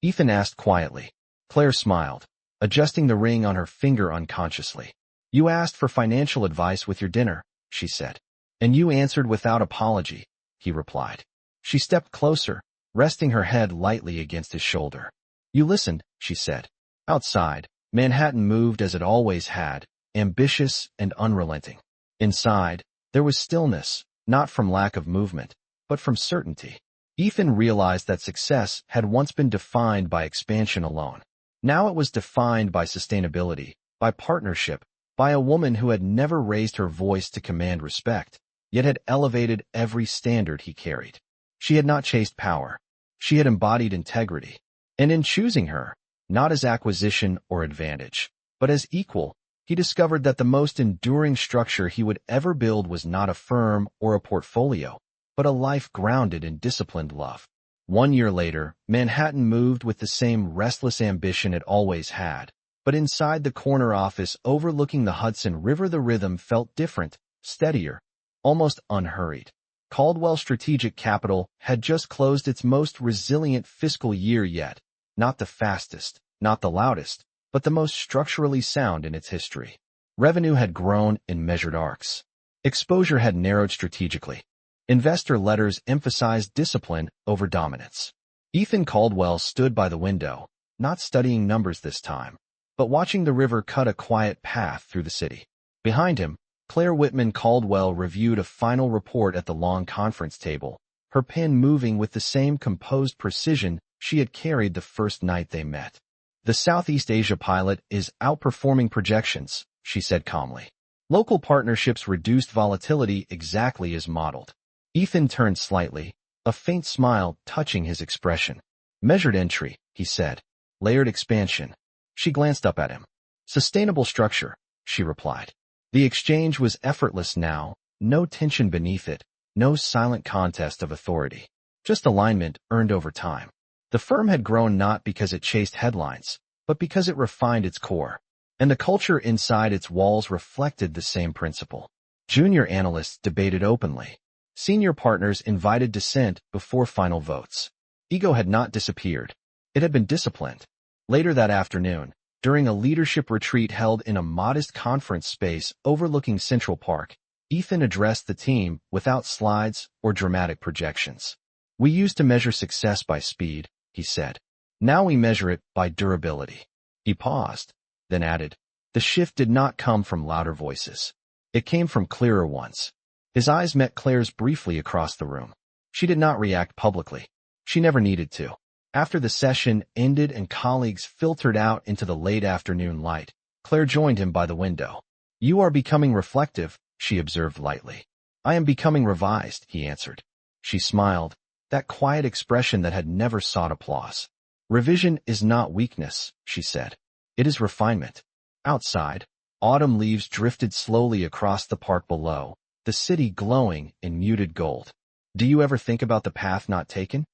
Ethan asked quietly. Claire smiled, adjusting the ring on her finger unconsciously. "You asked for financial advice with your dinner," she said. "And you answered without apology," he replied. She stepped closer, resting her head lightly against his shoulder. "You listened," she said. Outside, Manhattan moved as it always had, ambitious and unrelenting. Inside, there was stillness, not from lack of movement, but from certainty. Ethan realized that success had once been defined by expansion alone. Now it was defined by sustainability, by partnership, by a woman who had never raised her voice to command respect, yet had elevated every standard he carried. She had not chased power. She had embodied integrity. And in choosing her, not as acquisition or advantage, but as equal, he discovered that the most enduring structure he would ever build was not a firm or a portfolio, but a life grounded in disciplined love. 1 year later, Manhattan moved with the same restless ambition it always had, but inside the corner office overlooking the Hudson River the rhythm felt different, steadier, almost unhurried. Caldwell Strategic Capital had just closed its most resilient fiscal year yet, not the fastest, not the loudest, but the most structurally sound in its history. Revenue had grown in measured arcs. Exposure had narrowed strategically. Investor letters emphasized discipline over dominance. Ethan Caldwell stood by the window, not studying numbers this time, but watching the river cut a quiet path through the city. Behind him, Claire Whitman Caldwell reviewed a final report at the long conference table, her pen moving with the same composed precision she had carried the first night they met. "The Southeast Asia pilot is outperforming projections," she said calmly. "Local partnerships reduced volatility exactly as modeled." Ethan turned slightly, a faint smile touching his expression. "Measured entry," he said. "Layered expansion." She glanced up at him. "Sustainable structure," she replied. The exchange was effortless now, no tension beneath it, no silent contest of authority. Just alignment earned over time. The firm had grown not because it chased headlines, but because it refined its core. And the culture inside its walls reflected the same principle. Junior analysts debated openly. Senior partners invited dissent before final votes. Ego had not disappeared. It had been disciplined. Later that afternoon, during a leadership retreat held in a modest conference space overlooking Central Park, Ethan addressed the team without slides or dramatic projections. "We used to measure success by speed," he said. Now we measure it by durability. He paused, then added, the shift did not come from louder voices. It came from clearer ones. His eyes met Claire's briefly across the room. She did not react publicly. She never needed to. After the session ended and colleagues filtered out into the late afternoon light, Claire joined him by the window. You are becoming reflective, she observed lightly. I am becoming revised, he answered. She smiled, that quiet expression that had never sought applause. Revision is not weakness, she said. It is refinement. Outside, autumn leaves drifted slowly across the park below, the city glowing in muted gold. Do you ever think about the path not taken?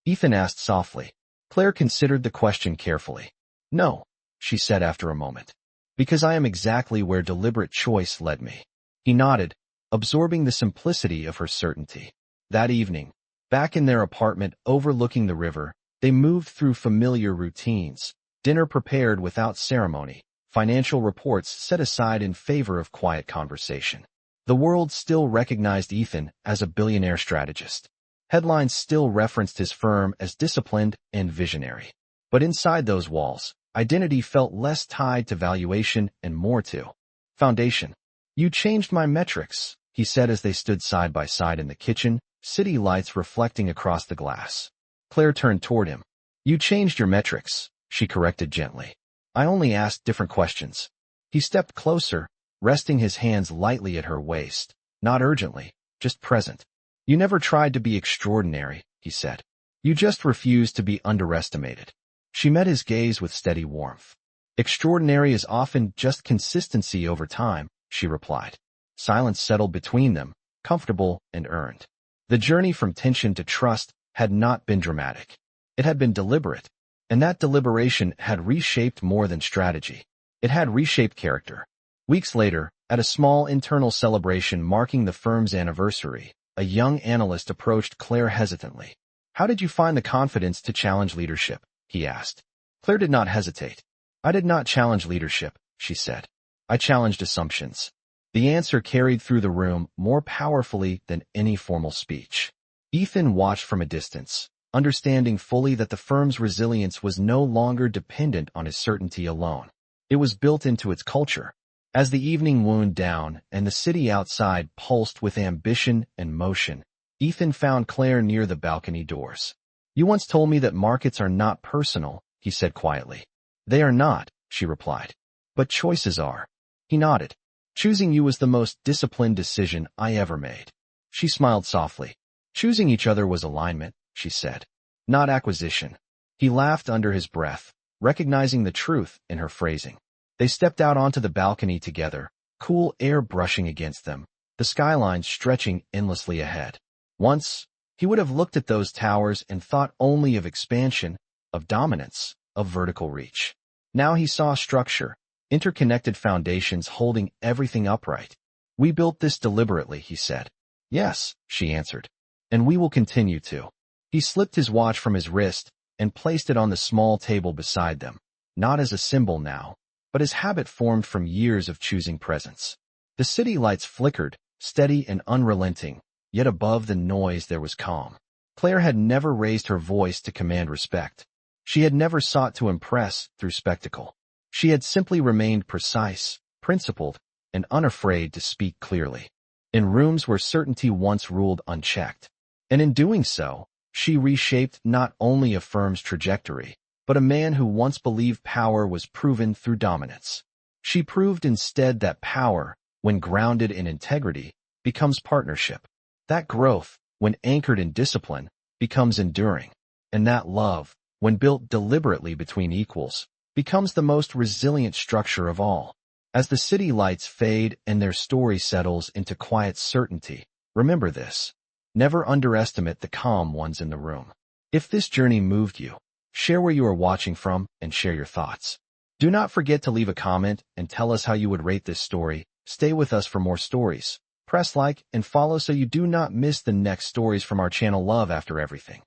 Ethan asked softly. Claire considered the question carefully. No, she said after a moment. Because I am exactly where deliberate choice led me. He nodded, absorbing the simplicity of her certainty. That evening, back in their apartment overlooking the river, they moved through familiar routines, dinner prepared without ceremony, financial reports set aside in favor of quiet conversation. The world still recognized Ethan as a billionaire strategist. Headlines still referenced his firm as disciplined and visionary. But inside those walls, identity felt less tied to valuation and more to foundation. You changed my metrics, he said as they stood side by side in the kitchen, city lights reflecting across the glass. Claire turned toward him. You changed your metrics, she corrected gently. I only asked different questions. He stepped closer, resting his hands lightly at her waist, not urgently, just present. You never tried to be extraordinary, he said. You just refused to be underestimated. She met his gaze with steady warmth. Extraordinary is often just consistency over time, she replied. Silence settled between them, comfortable and earned. The journey from tension to trust had not been dramatic. It had been deliberate, and that deliberation had reshaped more than strategy. It had reshaped character. Weeks later, at a small internal celebration marking the firm's anniversary, a young analyst approached Claire hesitantly. How did you find the confidence to challenge leadership? He asked. Claire did not hesitate. I did not challenge leadership, she said. I challenged assumptions. The answer carried through the room more powerfully than any formal speech. Ethan watched from a distance, understanding fully that the firm's resilience was no longer dependent on his certainty alone. It was built into its culture. As the evening wound down and the city outside pulsed with ambition and motion, Ethan found Claire near the balcony doors. You once told me that markets are not personal, he said quietly. They are not, she replied. But choices are. He nodded. Choosing you was the most disciplined decision I ever made. She smiled softly. Choosing each other was alignment, she said. Not acquisition. He laughed under his breath, recognizing the truth in her phrasing. They stepped out onto the balcony together, cool air brushing against them, the skylines stretching endlessly ahead. Once, he would have looked at those towers and thought only of expansion, of dominance, of vertical reach. Now he saw structure, interconnected foundations holding everything upright. We built this deliberately, he said. Yes, she answered. And we will continue to. He slipped his watch from his wrist and placed it on the small table beside them, not as a symbol now, but as habit formed from years of choosing presence. The city lights flickered, steady and unrelenting, yet above the noise there was calm. Claire had never raised her voice to command respect. She had never sought to impress through spectacle. She had simply remained precise, principled, and unafraid to speak clearly. In rooms where certainty once ruled unchecked. And in doing so, she reshaped not only a firm's trajectory, but a man who once believed power was proven through dominance. She proved instead that power, when grounded in integrity, becomes partnership. That growth, when anchored in discipline, becomes enduring. And that love, when built deliberately between equals, becomes the most resilient structure of all. As the city lights fade and their story settles into quiet certainty, remember this. Never underestimate the calm ones in the room. If this journey moved you, share where you are watching from and share your thoughts. Do not forget to leave a comment and tell us how you would rate this story. Stay with us for more stories. Press like and follow so you do not miss the next stories from our channel Love After Everything.